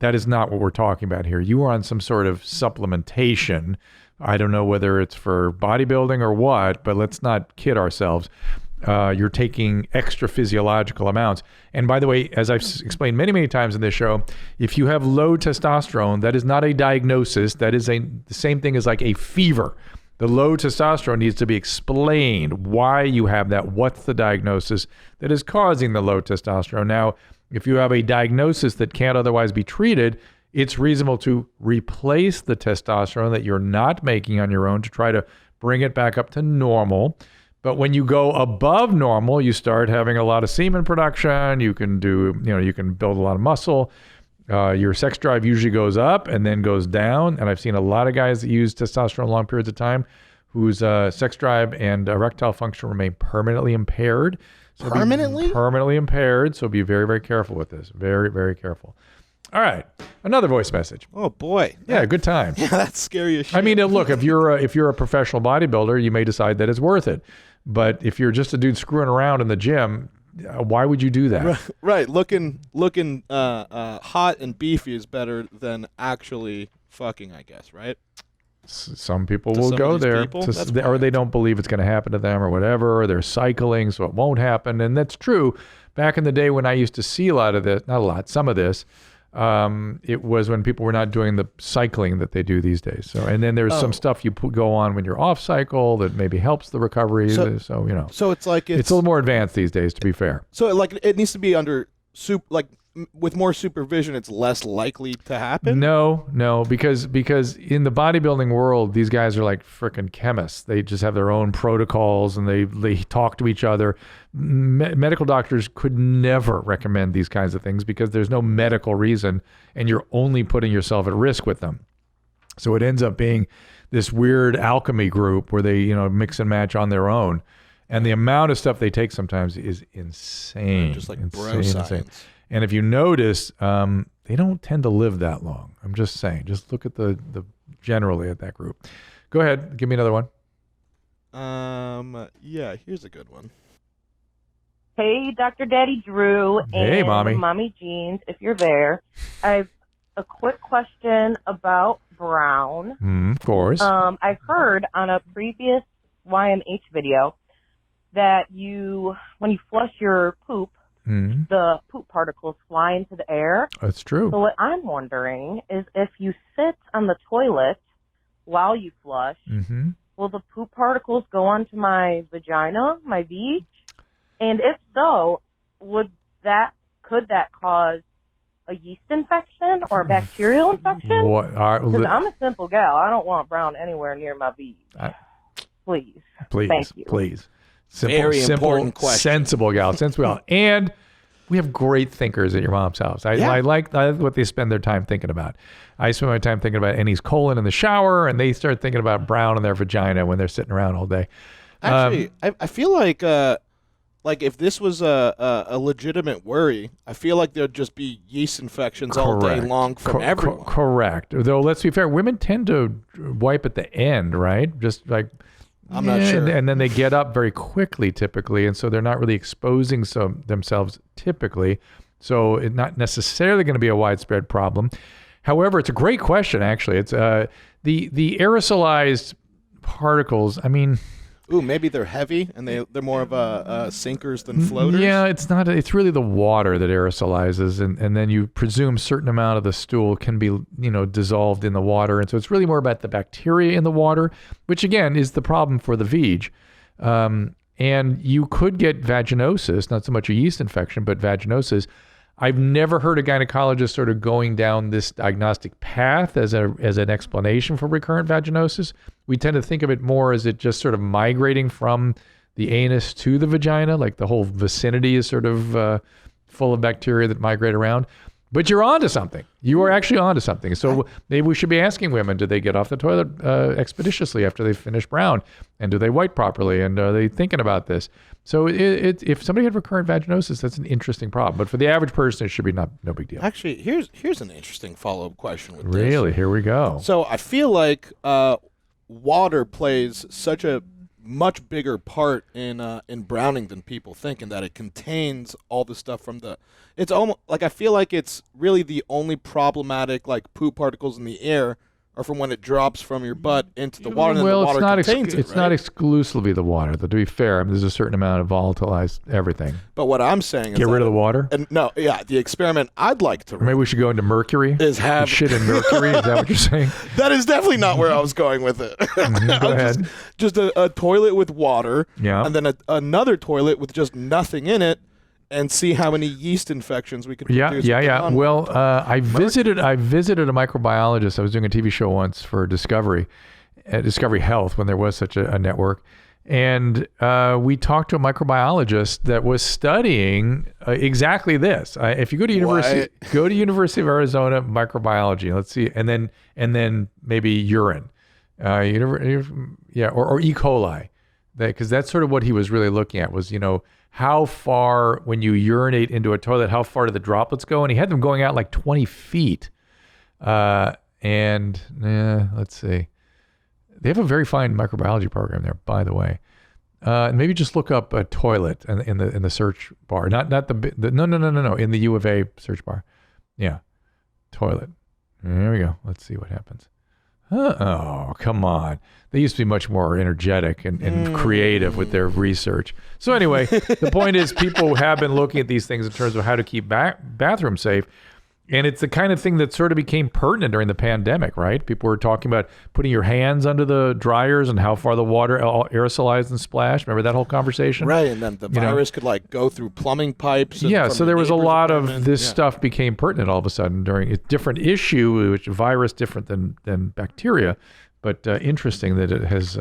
that is not what we're talking about here. You are on some sort of supplementation. I don't know whether it's for bodybuilding or what, but let's not kid ourselves. You're taking extra physiological amounts. And by the way, as I've explained many, many times in this show, if you have low testosterone, that is not a diagnosis. That is the same thing as like a fever. The low testosterone needs to be explained why you have that. What's the diagnosis that is causing the low testosterone? Now, if you have a diagnosis that can't otherwise be treated, it's reasonable to replace the testosterone that you're not making on your own to try to bring it back up to normal. But when you go above normal, you start having a lot of semen production. You can you can build a lot of muscle. Your sex drive usually goes up and then goes down. And I've seen a lot of guys that use testosterone long periods of time whose sex drive and erectile function remain permanently impaired. So permanently impaired. So be very, very careful with this. Very, very careful. All right, another voice message. Oh boy, yeah, good time. Yeah, that's scary as shit. I mean, look, if you're a professional bodybuilder, you may decide that it's worth it. But if you're just a dude screwing around in the gym, why would you do that? Right, looking hot and beefy is better than actually fucking, I guess, right? Some people will go there, or they don't believe it's going to happen to them, or whatever. Or they're cycling, so it won't happen, and that's true. Back in the day when I used to see a lot of this, not a lot, some of this. It was when people were not doing the cycling that they do these days. So, and then there's some stuff you go on when you're off cycle that maybe helps the recovery. So it's like it's a little more advanced these days, to be fair. So like it needs to be under with more supervision. It's less likely to happen. No, because in the bodybuilding world, these guys are like freaking chemists. They just have their own protocols and they talk to each other. Medical doctors could never recommend these kinds of things because there's no medical reason and you're only putting yourself at risk with them. So it ends up being this weird alchemy group where they, mix and match on their own. And the amount of stuff they take sometimes is insane. Just like bro science. And if you notice, they don't tend to live that long. I'm just saying. Just look at the generally at that group. Go ahead. Give me another one. Yeah, here's a good one. Hey, Dr. Daddy Drew. Hey, and Mommy. Mommy Jeans, if you're there. I have a quick question about brown. Of course. I heard on a previous YMH video that when you flush your poop, the poop particles fly into the air. That's true. So what I'm wondering is if you sit on the toilet while you flush, will the poop particles go onto my vagina, my veg? And if so, could that cause a yeast infection or a bacterial infection? Because I'm a simple gal. I don't want brown anywhere near my veg. Please. Thank you. Please. Very important question. Sensible gal. Sensible gal. And we have great thinkers at your mom's house. I like what they spend their time thinking about. I spend my time thinking about Annie's colon in the shower, and they start thinking about brown in their vagina when they're sitting around all day. Actually, I feel like if this was a legitimate worry, I feel like there'd just be yeast infections all day long from everyone. Correct. Though, let's be fair, women tend to wipe at the end, right? Just like... I'm not sure. And then they get up very quickly, typically, and so they're not really exposing themselves typically. So it's not necessarily going to be a widespread problem. However, it's a great question, actually. It's the aerosolized particles, I mean... Ooh, maybe they're heavy and they're more of sinkers than floaters. Yeah, it's not. It's really the water that aerosolizes, and then you presume a certain amount of the stool can be dissolved in the water, and so it's really more about the bacteria in the water, which again is the problem for the veg. And you could get vaginosis, not so much a yeast infection, but vaginosis. I've never heard a gynecologist sort of going down this diagnostic path as an explanation for recurrent vaginosis. We tend to think of it more as it just sort of migrating from the anus to the vagina, like the whole vicinity is sort of full of bacteria that migrate around. But you're onto something. You are actually onto something. So maybe we should be asking women, do they get off the toilet expeditiously after they finish brown? And do they wipe properly? And are they thinking about this? So if somebody had recurrent vaginosis, that's an interesting problem. But for the average person, it should be no big deal. Actually, here's an interesting follow-up question with this. Really? Here we go. So I feel like water plays such a much bigger part in browning than people think, and that it contains all the stuff from the... It's almost like I feel like it's really the only problematic poop particles in the air are from when it drops from your butt into the water, and then the water contains it, it's not exclusively the water. Though, to be fair, there's a certain amount of volatilized everything. But what I'm saying is... Get rid of the water? The experiment I'd like to... Maybe we should go into mercury? Is have... Shit in mercury? Is that what you're saying? That is definitely not where I was going with it. Go ahead. Just a toilet with water, yeah, and then another toilet with just nothing in it, and see how many yeast infections we could produce. Yeah. Well, I visited a microbiologist. I was doing a TV show once for Discovery Health, when there was such a network. And we talked to a microbiologist that was studying exactly this. If you go to University of Arizona microbiology, let's see, and then maybe urine, or E. coli, because that's sort of what he was really looking at was, how far, when you urinate into a toilet, how far do the droplets go? And he had them going out like 20 feet. Let's see. They have a very fine microbiology program there, by the way. Maybe just look up a toilet in the search bar. Not no. In the U of A search bar. Yeah, toilet. There we go. Let's see what happens. Oh, come on. They used to be much more energetic and creative with their research. So anyway, the point is people have been looking at these things in terms of how to keep bathrooms safe. And it's the kind of thing that sort of became pertinent during the pandemic, right? People were talking about putting your hands under the dryers and how far the water aerosolized and splashed. Remember that whole conversation? Right, and then the virus could go through plumbing pipes. Yeah, so there was a lot of this stuff became pertinent all of a sudden during a different issue, which virus different than bacteria, but interesting that it has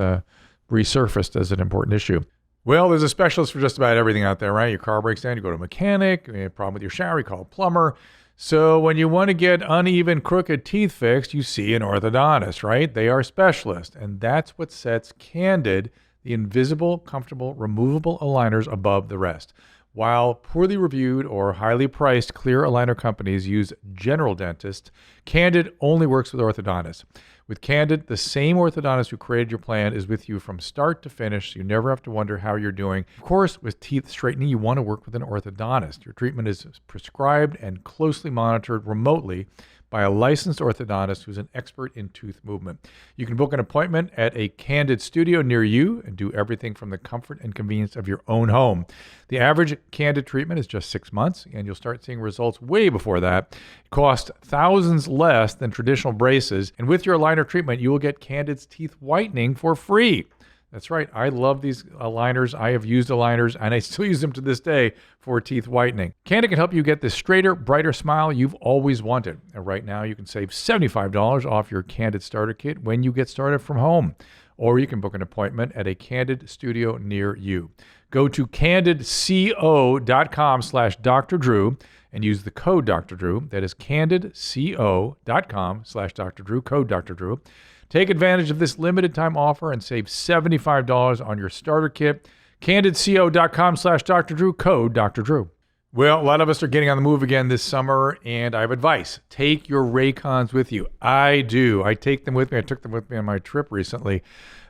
resurfaced as an important issue. Well, there's a specialist for just about everything out there, right? Your car breaks down, you go to a mechanic. You have a problem with your shower, you call a plumber. So when you want to get uneven, crooked teeth fixed, you see an orthodontist, right? They are specialists. And that's what sets Candid, the invisible, comfortable, removable aligners above the rest. While poorly reviewed or highly priced clear aligner companies use general dentists, Candid only works with orthodontists. With Candid, the same orthodontist who created your plan is with you from start to finish, so you never have to wonder how you're doing. Of course, with teeth straightening, you want to work with an orthodontist. Your treatment is prescribed and closely monitored remotely by a licensed orthodontist who's an expert in tooth movement. You can book an appointment at a Candid studio near you and do everything from the comfort and convenience of your own home. The average Candid treatment is just 6 months, and you'll start seeing results way before that. It costs thousands less than traditional braces, and with your aligner treatment, you will get Candid's teeth whitening for free. That's right. I love these aligners. I have used aligners, and I still use them to this day for teeth whitening. Candid can help you get the straighter, brighter smile you've always wanted. And right now, you can save $75 off your Candid starter kit when you get started from home. Or you can book an appointment at a Candid studio near you. Go to candidco.com/Dr. Drew and use the code Dr. Drew. That is candidco.com/Dr. Drew, code Dr. Drew. Take advantage of this limited time offer and save $75 on your starter kit. CandidCO.com/Dr. Drew, code Dr. Drew. Well, a lot of us are getting on the move again this summer, and I have advice. Take your Raycons with you. I do. I take them with me. I took them with me on my trip recently.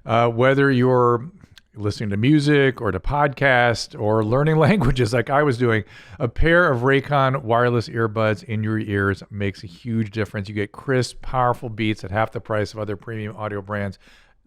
Whether you're listening to music or to podcasts or learning languages like I was doing, a pair of Raycon wireless earbuds in your ears makes a huge difference. You get crisp, powerful beats at half the price of other premium audio brands.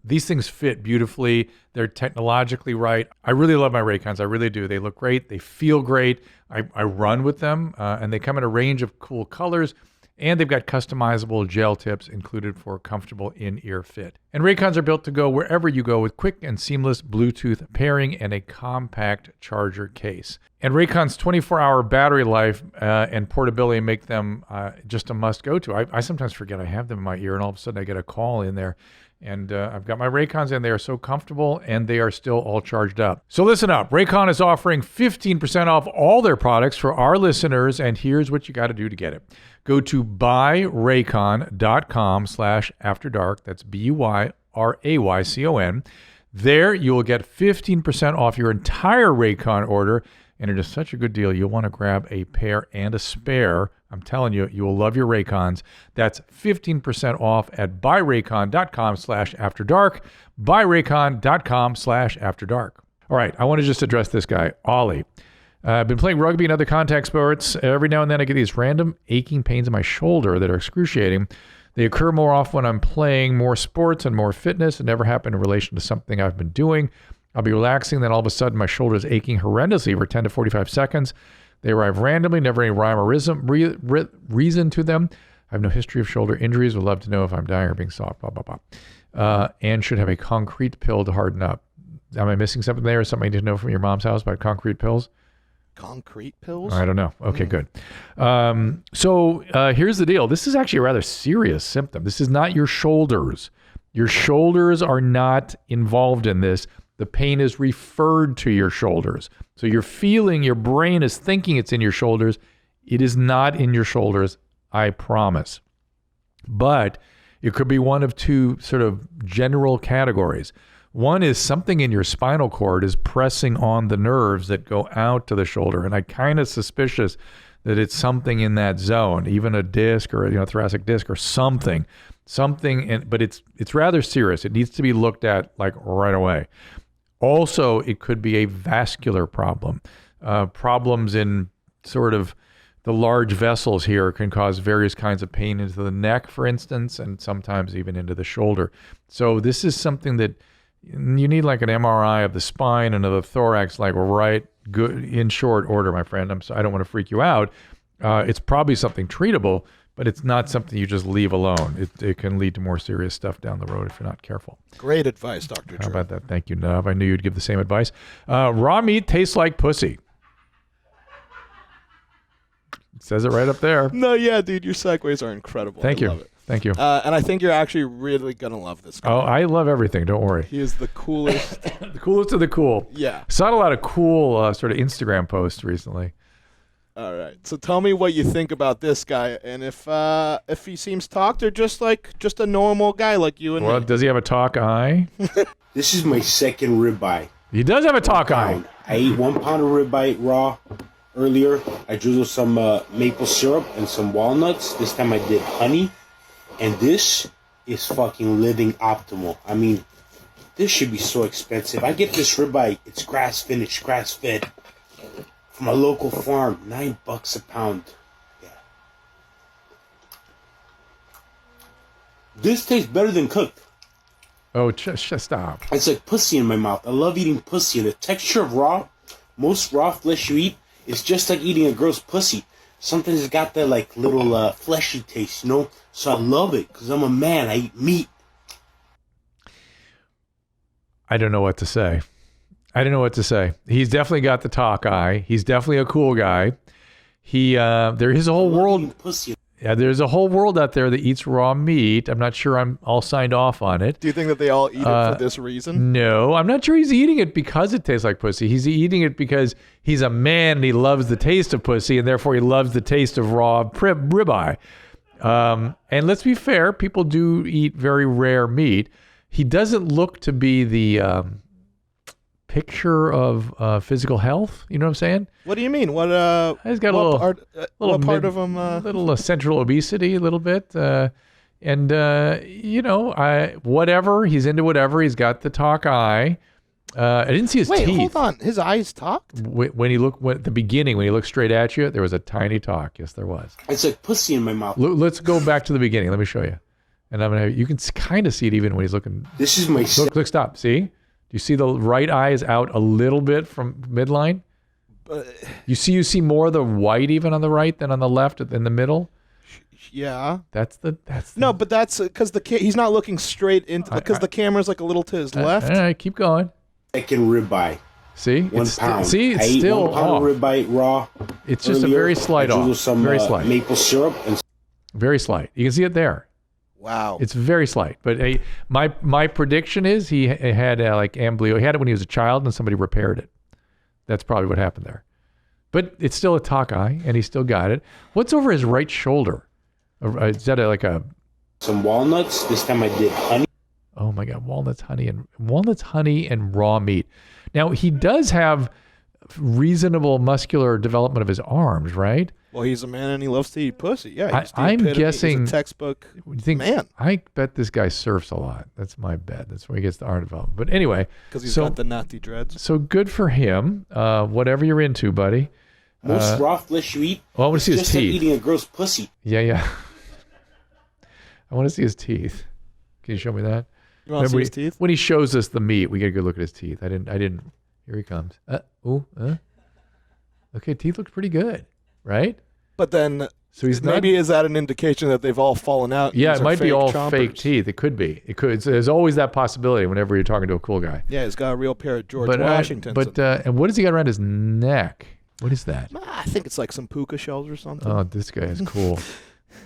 These things fit beautifully. They're technologically right. I really love my Raycons. I really do. They look great. They feel great. I run with them, and they come in a range of cool colors. And they've got customizable gel tips included for comfortable in-ear fit. And Raycons are built to go wherever you go with quick and seamless Bluetooth pairing and a compact charger case. And Raycon's 24-hour battery life and portability make them just a must-go-to. I sometimes forget I have them in my ear, and all of a sudden I get a call in there. And I've got my Raycons, and they are so comfortable, and they are still all charged up. So listen up. Raycon is offering 15% off all their products for our listeners, and here's what you got to do to get it. Go to buyraycon.com/afterdark. That's BUYRAYCON. There, you will get 15% off your entire Raycon order, and it is such a good deal. You'll want to grab a pair and a spare. I'm telling you, you will love your Raycons. That's 15% off at buyraycon.com/afterdark. Buyraycon.com/afterdark. All right, I want to just address this guy, Ollie. I've been playing rugby and other contact sports. Every now and then I get these random aching pains in my shoulder that are excruciating. They occur more often when I'm playing more sports and more fitness. It never happened in relation to something I've been doing. I'll be relaxing, then all of a sudden my shoulder is aching horrendously for 10 to 45 seconds. They arrive randomly, never any rhyme or reason to them. I have no history of shoulder injuries. Would love to know if I'm dying or being soft, blah, blah, blah. And should have a concrete pill to harden up. Am I missing something there? Or something I need to know from your mom's house about concrete pills? Concrete pills? I don't know. Okay, good. So here's the deal. This is actually a rather serious symptom. This is not your shoulders. Your shoulders are not involved in this. The pain is referred to your shoulders. So you're feeling, your brain is thinking it's in your shoulders. It is not in your shoulders, I promise. But it could be one of two sort of general categories. One is something in your spinal cord is pressing on the nerves that go out to the shoulder. And I'm kind of suspicious that it's something in that zone, even a disc or thoracic disc or something. But it's rather serious. It needs to be looked at like right away. Also, it could be a vascular problem. Problems in sort of the large vessels here can cause various kinds of pain into the neck, for instance, and sometimes even into the shoulder. So this is something that you need like an MRI of the spine and of the thorax, like right good in short order, my friend. I don't want to freak you out. It's probably something treatable, but it's not something you just leave alone. It can lead to more serious stuff down the road if you're not careful. Great advice, Dr. Drew. How about that? Thank you, Nub. I knew you'd give the same advice. Raw meat tastes like pussy. It says it right up there. No, yeah, dude, your segues are incredible. Thank you. Love it. Thank you. And I think you're actually really going to love this guy. Oh, I love everything. Don't worry. He is the coolest. The coolest of the cool. Yeah. Saw a lot of cool sort of Instagram posts recently. All right. So tell me what you think about this guy, and if he seems talked or just a normal guy like you and Well, me. does he have a talk eye? This is my second ribeye. He does have a talk eye. I ate 1 pound of ribeye raw earlier. I drizzled some maple syrup and some walnuts. This time I did honey. And this is fucking living optimal. I mean, this should be so expensive. I get this ribeye. It's grass-finished, grass-fed from a local farm. $9 a pound. Yeah. This tastes better than cooked. Oh, just stop. It's like pussy in my mouth. I love eating pussy. The texture of raw, most raw flesh you eat, is just like eating a girl's pussy. Sometimes it's got that like little fleshy taste, you know? So I love it because I'm a man. I eat meat. I don't know what to say. He's definitely got the talk eye. He's definitely a cool guy. There is a whole world. Pussy. Yeah, there's a whole world out there that eats raw meat. I'm not sure I'm all signed off on it. Do you think that they all eat it for this reason? No, I'm not sure he's eating it because it tastes like pussy. He's eating it because he's a man and he loves the taste of pussy, and therefore he loves the taste of raw ribeye. And let's be fair, people do eat very rare meat. He doesn't look to be the picture of physical health. You know what I'm saying? What do you mean? What he's got what part of him? Little central obesity, a little bit, whatever. He's into whatever. He's got the talk eye. I didn't see his teeth. Wait, hold on. His eyes talked? When he looked at the beginning, when he looked straight at you, there was a tiny talk. Yes, there was. It's like pussy in my mouth. Let's go back to the beginning. Let me show you. And I'm gonna have you can kind of see it even when he's looking. This is my look. Stop. See? Do you see the right eye is out a little bit from midline? You see more of the white even on the right than on the left in the middle. Yeah. That's no, but that's because he's not looking straight into because the camera's like a little to his left. All right, keep going. Second ribeye. See, 1 pound. See, it's I ate still 1 pound off. of ribeye raw. It's just a very slight off. Some, very slight. Maple syrup and very slight. You can see it there. Wow. It's very slight. But my prediction is he had like amblio. He had it when he was a child and somebody repaired it. That's probably what happened there. But it's still a talk eye and he still got it. What's over his right shoulder? Is that like a... Some walnuts. This time I did honey. Oh my God. Walnuts, honey, and raw meat. Now he does have reasonable muscular development of his arms, right? Well, he's a man and he loves to eat pussy. Yeah, I'm guessing he's a textbook man. I bet this guy surfs a lot. That's my bet. That's where he gets the arm development. But anyway, because he's got the natty dreads. So good for him. Whatever you're into, buddy. Most raw flesh you eat. Oh, I want to see his teeth. Just like eating a girl's pussy. Yeah. I want to see his teeth. Can you show me that? You want to see his teeth? When he shows us the meat, we get a good look at his teeth. I didn't. Here he comes. Okay, teeth look pretty good. Right? But then, so he's maybe is that an indication that they've all fallen out? Yeah, it might be all chompers? fake teeth. It could be. It could. There's always that possibility whenever you're talking to a cool guy. Yeah, he's got a real pair of George Washingtons. And what does he got around his neck? What is that? I think it's like some puka shells or something. Oh, this guy is cool.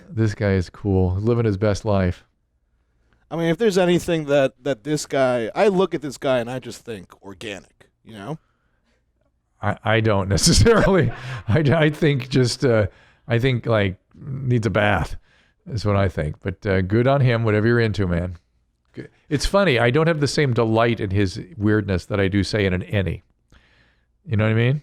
This guy is cool. Living his best life. I mean, if there's anything that this guy, I look at this guy and I just think organic, you know? I don't necessarily. I think just I think like needs a bath is what I think. But good on him. Whatever you're into, man. It's funny. I don't have the same delight in his weirdness that I do say in an any. You know what I mean?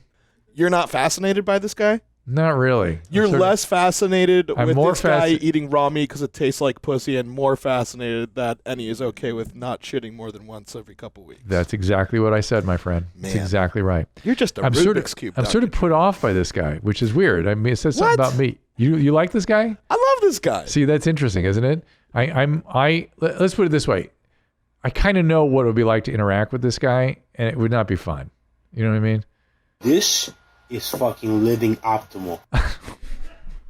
You're not fascinated by this guy? Not really. You're less fascinated with more this guy eating raw meat because it tastes like pussy, and more fascinated that Ennie is okay with not shitting more than once every couple weeks. That's exactly what I said, my friend. Man. That's exactly right. You're just a Rubik's Cube. I'm sort of put off by this guy, which is weird. I mean, it says something about me. You like this guy? I love this guy. See, that's interesting, isn't it? Let's put it this way. I kind of know what it would be like to interact with this guy, and it would not be fun. You know what I mean? This is fucking living optimal.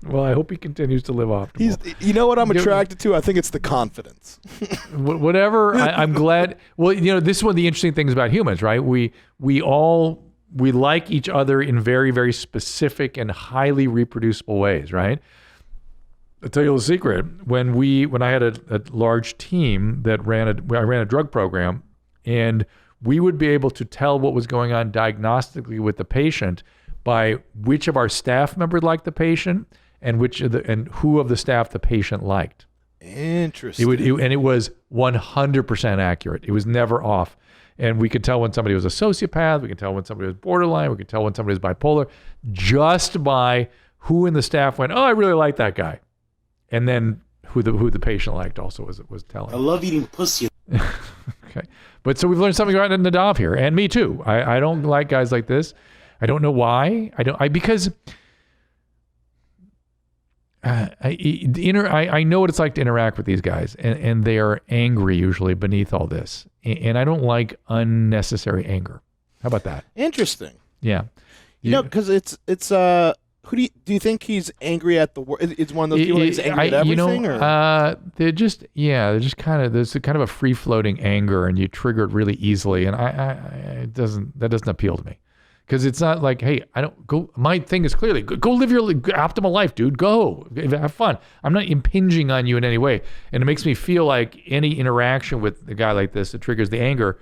Well, I hope he continues to live optimal. You know what I'm attracted to? I think it's the confidence. Whatever. I'm glad. Well, you know, this is one of the interesting things about humans, right? We like each other in very, very specific and highly reproducible ways, right? I'll tell you a secret. When I had a large team that I ran a drug program, and we would be able to tell what was going on diagnostically with the patient by which of our staff members liked the patient and who of the staff the patient liked. Interesting. And it was 100% accurate. It was never off. And we could tell when somebody was a sociopath. We could tell when somebody was borderline. We could tell when somebody was bipolar just by who in the staff went, oh, I really like that guy. And then who the patient liked also was telling. I love eating pussy. Okay. But so we've learned something about Nadav here, and me too. I don't like guys like this. I don't know why. Because I know what it's like to interact with these guys, and they are angry usually beneath all this. And I don't like unnecessary anger. How about that? Interesting. Yeah. You know, because it's who do you think he's angry at the world? It's one of those people he's angry at everything? They're just kind of, there's kind of a free floating anger, and you trigger it really easily, and that doesn't appeal to me. Because it's not like, hey, I don't go. My thing is clearly go live your optimal life, dude. Go have fun. I'm not impinging on you in any way, and it makes me feel like any interaction with a guy like this that triggers the anger,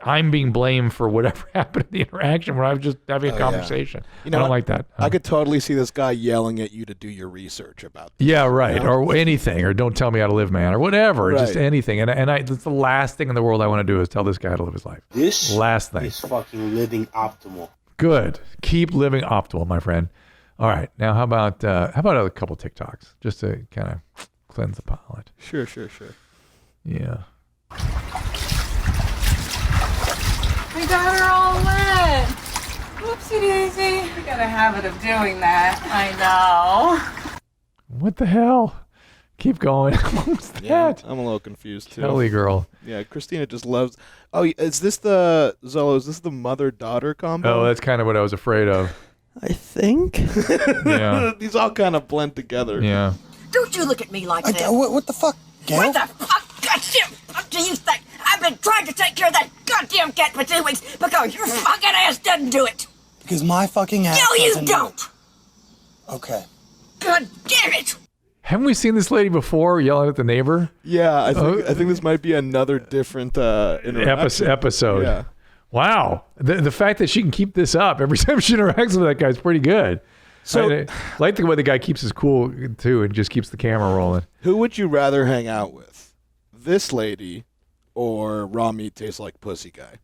I'm being blamed for whatever happened in the interaction when I was just having a conversation. Yeah. You know, I don't like that. I could totally see this guy yelling at you to do your research about this. Yeah, right. You know? Or anything, or don't tell me how to live, man, or whatever. Right. Just anything. And that's the last thing in the world I want to do is tell this guy how to live his life. This last thing is fucking living optimal. Good. Keep living optimal, my friend. All right. Now, how about a couple TikToks just to kind of cleanse the palate? Sure. Yeah. We got her all wet. Whoopsie daisy. We got a habit of doing that. I know. What the hell? Keep going. What was that? Yeah, I'm a little confused too. Kelly girl. Yeah, Christina just loves. Oh, is this the Zolo? Is this the mother-daughter combo? Oh, that's kind of what I was afraid of. I think. Yeah. These all kind of blend together. Yeah. Don't you look at me like that. What the fuck, Gail? What the fuck? Goddamn fuck do you think? I've been trying to take care of that goddamn cat for 2 weeks because your fucking ass doesn't do it. Because my fucking ass No, you doesn't don't. Okay. God damn it. Haven't we seen this lady before yelling at the neighbor? Yeah, I think this might be another different episode. Yeah. Wow. The fact that she can keep this up every time she interacts with that guy is pretty good. So I like the way the guy keeps his cool too and just keeps the camera rolling. Who would you rather hang out with? This lady or raw meat tastes like pussy guy?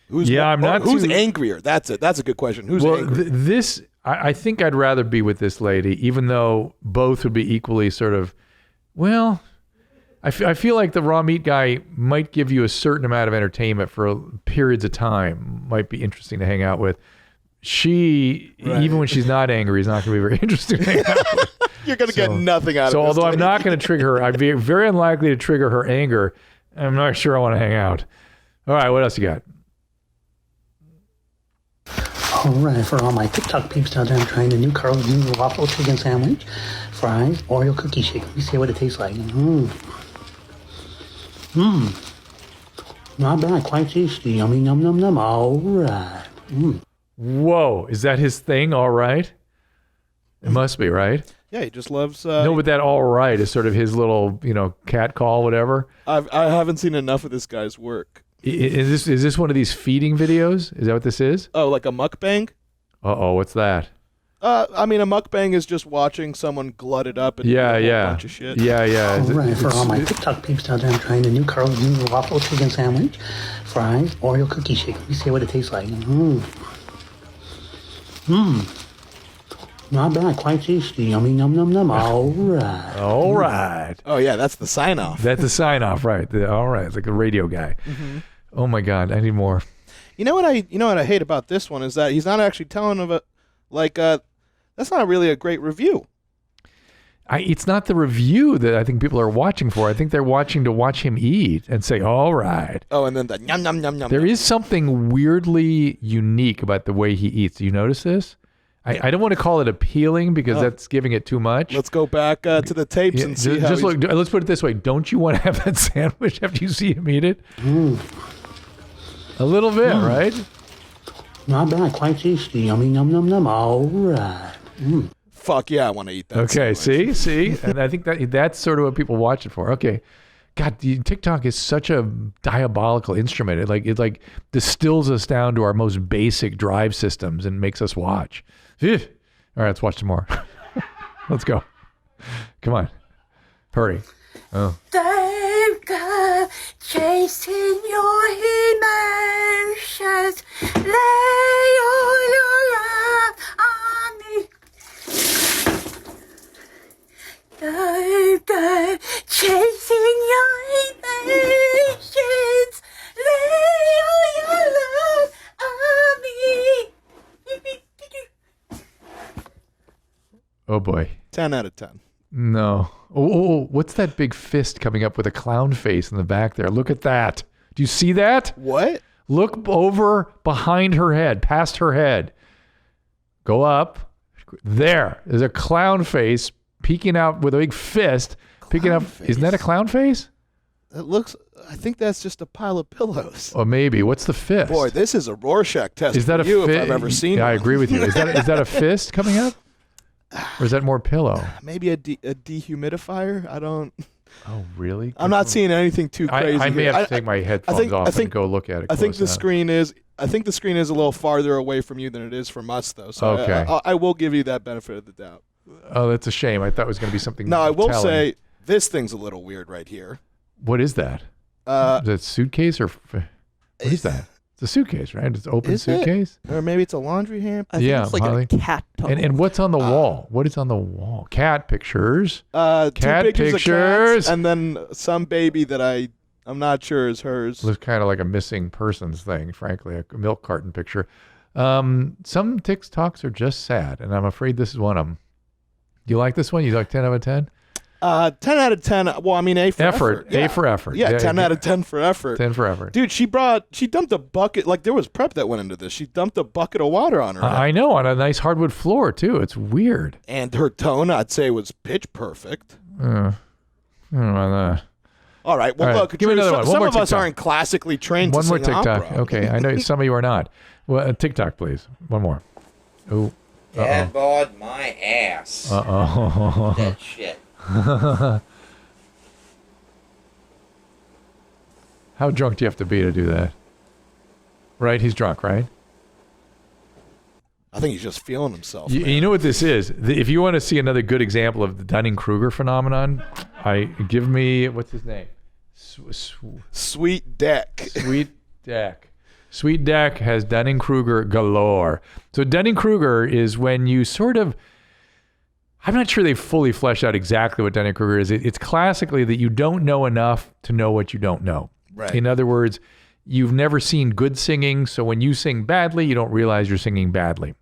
Who's angrier? That's it. That's a good question. Who's angrier? I think I'd rather be with this lady, even though both would be equally sort of, well, I feel like the raw meat guy might give you a certain amount of entertainment for periods of time. Might be interesting to hang out with. She, even when she's not angry, is not going to be very interesting to hang out with. You're going to get nothing out of it. So although I'm not going to trigger her, I'd be very unlikely to trigger her anger. I'm not sure I want to hang out. All right, what else you got? All right, for all my TikTok peeps out there, I'm trying the new Carl's Jr. waffle chicken sandwich, fries, Oreo cookie shake. Let me see what it tastes like. Not bad, quite tasty. Yummy, num, num, num. All right. Whoa, is that his thing? All right. It must be, right? Yeah, he just loves. No, but that all right is sort of his little, cat call, whatever. I haven't seen enough of this guy's work. Is this one of these feeding videos? Is that what this is? Oh, like a mukbang? Uh-oh, what's that? I mean, a mukbang is just watching someone glut it up and eat a whole bunch of shit. Yeah. All right, for all my TikTok peeps out there, I'm trying the new Carl's Jr. waffle chicken sandwich, fries, Oreo cookie shake. Let me see what it tastes like. Not bad, quite tasty. Yummy, num, num, num. All right. All right. Oh, yeah, that's the sign-off. That's the sign-off, right. All right, it's like a radio guy. Mm-hmm. Oh, my God, I need more. You know what I hate about this one is that he's not actually telling of it, that's not really a great review. It's not the review that I think people are watching for. I think they're watching to watch him eat and say, all right. Oh, and then the yum, yum, yum, yum. There is something weirdly unique about the way he eats. Do you notice this? I don't want to call it appealing because that's giving it too much. Let's go back to the tapes and see how let's put it this way. Don't you want to have that sandwich after you see him eat it? A little bit, right? Not bad, quite tasty. Yummy, num, num, num. All right. Fuck yeah, I want to eat that. Okay, sandwich. see? And I think that's sort of what people watch it for. Okay. God, TikTok is such a diabolical instrument. It like distills us down to our most basic drive systems and makes us watch. All right, let's watch some more. Let's go. Come on. Hurry. Oh. Don't go chasing your emotions. Lay all your love on me. Don't go chasing your emotions. Lay all your love on me. Oh boy. 10 out of 10. No. Oh, what's that big fist coming up with a clown face in the back there? Look at that. Do you see that? What? Look over behind her head, past her head. Go up. There. There's a clown face peeking out with a big fist. Peeking up. Isn't that a clown face? It looks, I think that's just a pile of pillows. Or maybe. What's the fist? Boy, this is a Rorschach test Is that for a you if fi- I've ever seen Yeah, one. I agree with you. Is that a fist coming up? Or is that more pillow? Maybe a dehumidifier? I don't... Oh, really? I'm not seeing anything too crazy. I may here. have to take my headphones off and go look at it. I think the close enough. screen is. I think the screen is a little farther away from you than it is from us, though. So Okay. I will give you that benefit of the doubt. Oh, that's a shame. I thought it was going to be something. No, I will telling. say this thing's a little weird right here. What is that? Is that suitcase or what is that? It's a suitcase, right? It's an open Is it? suitcase. Or maybe it's a laundry hamper. I think Yeah, it's like Holly. a cat toe. And what's on the wall? What is on the wall? Cat pictures. Two Cat pictures of pictures. cats, and then some baby that I'm not sure is hers. Looks kind of like a missing persons thing, frankly, a milk carton picture. Some TikToks are just sad, and I'm afraid this is one of them. Do you like this one? You like 10 out of 10? 10 out of 10. Well, I mean, A for effort. A for effort. Yeah, 10 out of 10 for effort. 10 for effort. Dude, she dumped a bucket. Like, there was prep that went into this. She dumped a bucket of water on her head. I know, on a nice hardwood floor, too. It's weird. And her tone, I'd say, was pitch perfect. I don't know about that. All right. Well, All right, look, give me another one. One some more of us TikTok. aren't classically trained One to more sing TikTok. opera. Okay, I know some of you are not. Well, TikTok, please. One more. Oh. Dad bod my ass. Uh-oh. That shit. How drunk do you have to be to do that? Right? He's drunk, right? I think he's just feeling himself. You know what this is? If you want to see another good example of the Dunning-Kruger phenomenon, give me, what's his name? Sweet Deck. Sweet Deck. Sweet Deck has Dunning-Kruger galore. So Dunning-Kruger is when you sort of, I'm not sure they fully fleshed out exactly what Dunning-Kruger is. It's classically that you don't know enough to know what you don't know. Right. In other words, you've never seen good singing, so when you sing badly, you don't realize you're singing badly.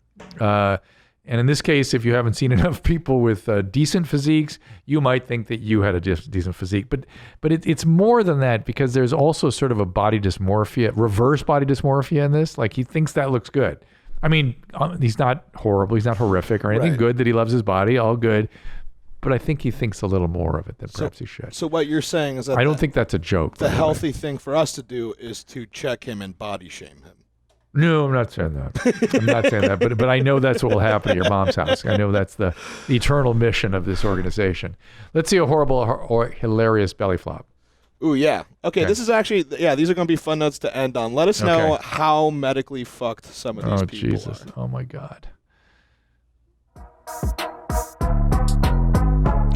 And in this case, if you haven't seen enough people with decent physiques, you might think that you had a decent physique. But it's more than that, because there's also sort of a body dysmorphia, reverse body dysmorphia in this. Like, he thinks that looks good. I mean, he's not horrible, he's not horrific or anything. Right. Good that he loves his body, all good. But I think he thinks a little more of it than perhaps he should. So what you're saying is that I don't think that's a joke. the healthy thing for us to do is to check him and body shame him. No, I'm not saying that. I'm not saying that. But I know that's what will happen at your mom's house. I know that's the eternal mission of this organization. Let's see a horrible or hilarious belly flop. Ooh, yeah. Okay, this is actually, these are going to be fun notes to end on. Let us know Okay. how medically fucked some of these Oh, people Jesus. are. Oh, my God.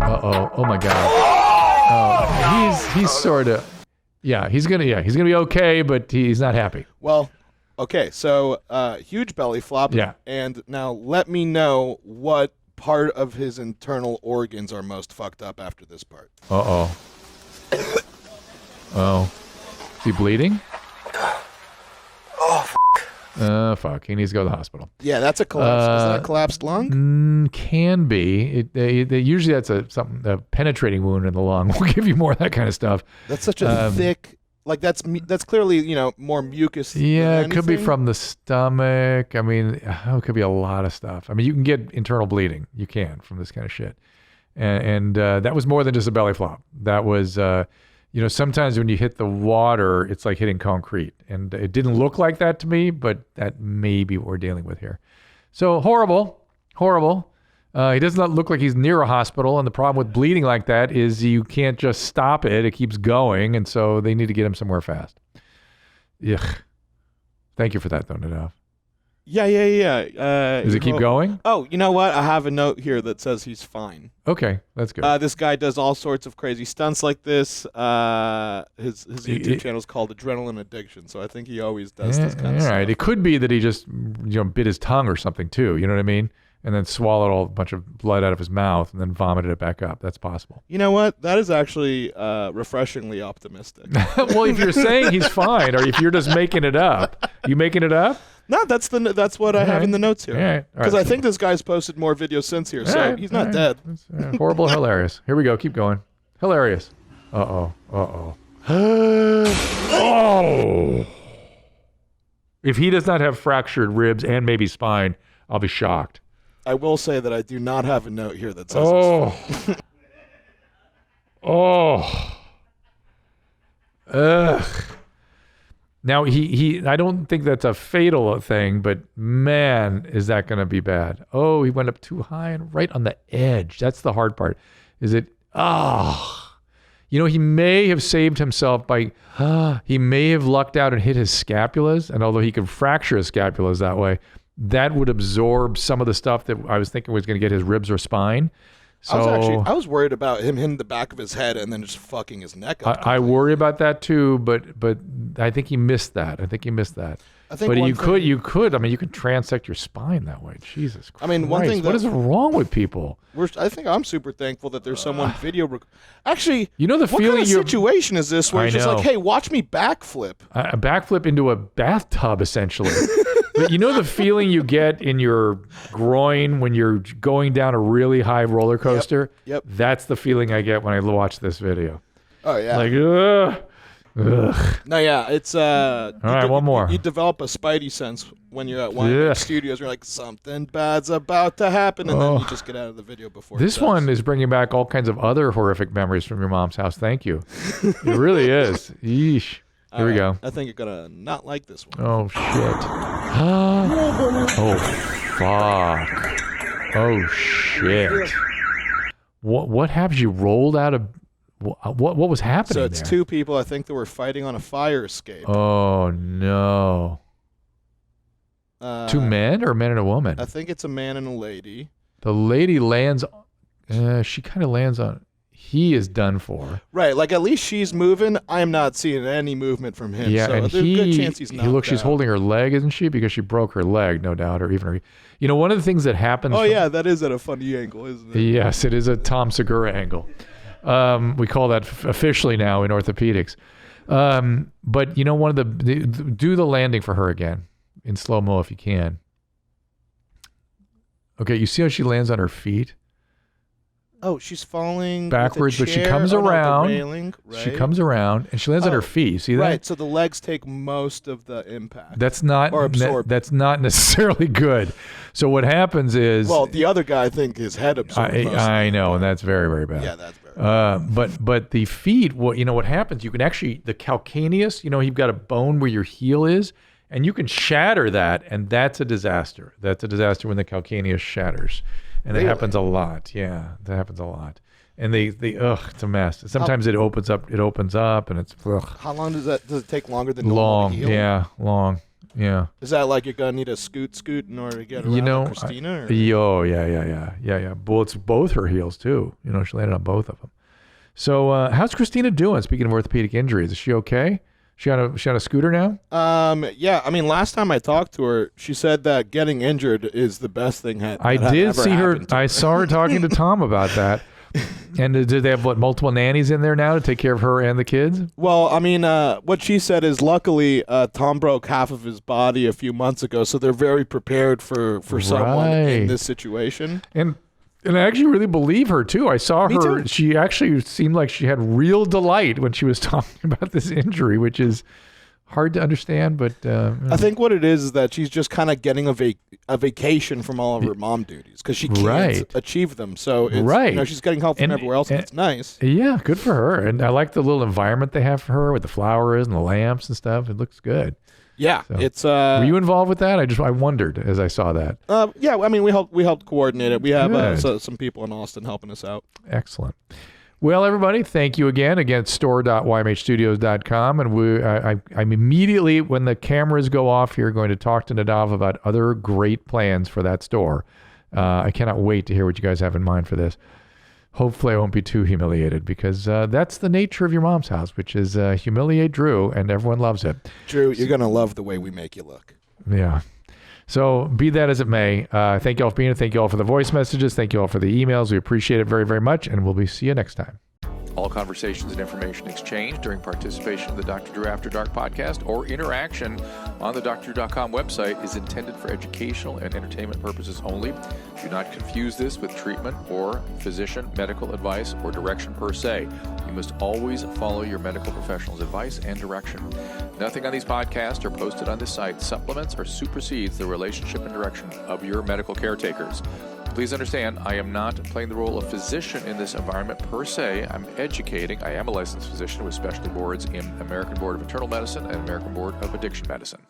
Uh-oh. Oh, my God. Oh, he's sort of, he's gonna be okay, but he's not happy. Well, okay, so huge belly flop. Yeah. And now let me know what part of his internal organs are most fucked up after this part. Uh-oh. Oh. Is he bleeding? Oh, Fuck. He needs to go to the hospital. Yeah, that's a collapse. Is that a collapsed lung? Can be. Usually that's a penetrating wound in the lung. We'll give you more of that kind of stuff. That's such a thick, like that's clearly, more mucus. Yeah, than it could be anything. from the stomach. I mean, it could be a lot of stuff. I mean, you can get internal bleeding. You can from this kind of shit. And that was more than just a belly flop. That was, sometimes when you hit the water, it's like hitting concrete. And it didn't look like that to me, but that may be what we're dealing with here. So horrible. He does not look like he's near a hospital. And the problem with bleeding like that is you can't just stop it. It keeps going. And so they need to get him somewhere fast. Ugh. Thank you for that, though, Nadav. Yeah. Does it keep going? Oh, you know what? I have a note here that says he's fine. Okay, that's good. This guy does all sorts of crazy stunts like this. His YouTube channel is called Adrenaline Addiction, so I think he always does this kind of stuff. All right. It could be that he just bit his tongue or something too. You know what I mean? And then swallowed a bunch of blood out of his mouth and then vomited it back up. That's possible. You know what? That is actually refreshingly optimistic. Well, if you're saying he's fine, or if you're just making it up, you making it up? No, that's what I have in the notes here. All right. Because I think this guy's posted more videos since here, so he's not dead. That's, horrible, hilarious. Here we go. Keep going. Hilarious. Oh. If he does not have fractured ribs and maybe spine, I'll be shocked. I will say that I do not have a note here that says Ugh. Now, I don't think that's a fatal thing, but man, is that going to be bad. Oh, he went up too high and right on the edge. That's the hard part. Is it, he may have saved himself by, he may have lucked out and hit his scapulas. And although he could fracture his scapulas that way, that would absorb some of the stuff that I was thinking was going to get his ribs or spine. So I was worried about him hitting the back of his head and then just fucking his neck up. I worry about that too, but I think he missed that. I think you could. I mean, you could transect your spine that way. Jesus Christ. I mean, one thing what is wrong with people? I think I'm super thankful that there's someone Actually, the what feeling kind of situation is this where it's just like, hey, watch me backflip? A backflip into a bathtub, essentially. But the feeling you get in your groin when you're going down a really high roller coaster? Yep. That's the feeling I get when I watch this video. Oh, yeah. Like, ugh. No, yeah, it's all right, one more. You develop a spidey sense when you're at one of the studios. You're like, something bad's about to happen, and then you just get out of the video before. This one is bringing back all kinds of other horrific memories from your mom's house. Thank you. It really is. Yeesh. Here we go. I think you're gonna not like this one. Oh shit. Oh fuck. Oh shit. What happened? You rolled out of what was happening? So it's there? two people. I think that were fighting on a fire escape. Oh no. Two men or a man and a woman? I think it's a man and a lady. The lady lands. She kind of lands on. He is done for. Right, like at least she's moving. I am not seeing any movement from him. Yeah, so and there's a good chance he's not. She's holding her leg, isn't she? Because she broke her leg, no doubt, or even her. One of the things that happens. Oh yeah, that is at a funny angle, isn't it? Yes, it is a Tom Segura angle. We call that officially now in orthopedics. But one of do the landing for her again in slow mo if you can. Okay, you see how she lands on her feet? Oh, she's falling backwards, but she comes around. Railing, right? She comes around and she lands on her feet. You see that? Right. So the legs take most of the impact. That's not that's not necessarily good. So what happens is, the other guy, I think his head absorbed. I know, and that's very, very bad. Yeah, that's very bad. But the feet, what happens? You can actually the calcaneus. You've got a bone where your heel is, and you can shatter that, and that's a disaster. That's a disaster when the calcaneus shatters. And it happens a lot. Yeah, that happens a lot. And it's a mess. Sometimes it opens up, and it's How long does it take longer than long? To heal? Yeah, long. Yeah. Is that like you're gonna need a scoot in order to get around Christina? Yeah. Well, it's both her heels too. She landed on both of them. So how's Christina doing? Speaking of orthopedic injuries, is she okay? She on a scooter now? Yeah. I mean, last time I talked to her, she said that getting injured is the best thing. I did see her. I saw her talking to Tom about that. And did they have multiple nannies in there now to take care of her and the kids? Well, I mean, what she said is luckily Tom broke half of his body a few months ago, so they're very prepared for someone in this situation. And I actually really believe her too. I saw her. Too. She actually seemed like she had real delight when she was talking about this injury, which is hard to understand. But I think what it is that she's just kind of getting a vacation from all of her mom duties because she can't achieve them. So it's, she's getting help from everywhere else, and it's nice. Yeah, good for her. And I like the little environment they have for her with the flowers and the lamps and stuff. It looks good. Yeah, so, it's. Were you involved with that? I wondered as I saw that. Yeah, I mean we helped coordinate it. We have some people in Austin helping us out. Excellent. Well, everybody, thank you again. Again, store.ymhstudios.com. And I'm immediately, when the cameras go off here, going to talk to Nadav about other great plans for that store. I cannot wait to hear what you guys have in mind for this. Hopefully, I won't be too humiliated, because that's the nature of your mom's house, which is humiliate Drew, and everyone loves it. Drew, you're going to love the way we make you look. Yeah. So be that as it may, thank you all for being here. Thank you all for the voice messages. Thank you all for the emails. We appreciate it very, very much, and we'll see you next time. All conversations and information exchanged during participation in the Dr. Drew After Dark podcast or interaction on the drdrew.com website is intended for educational and entertainment purposes only. Do not confuse this with treatment or physician medical advice or direction per se. You must always follow your medical professional's advice and direction. Nothing on these podcasts or posted on this site supplements or supersedes the relationship and direction of your medical caretakers. Please understand, I am not playing the role of physician in this environment per se. I'm educating. I am a licensed physician with specialty boards in American Board of Internal Medicine and American Board of Addiction Medicine.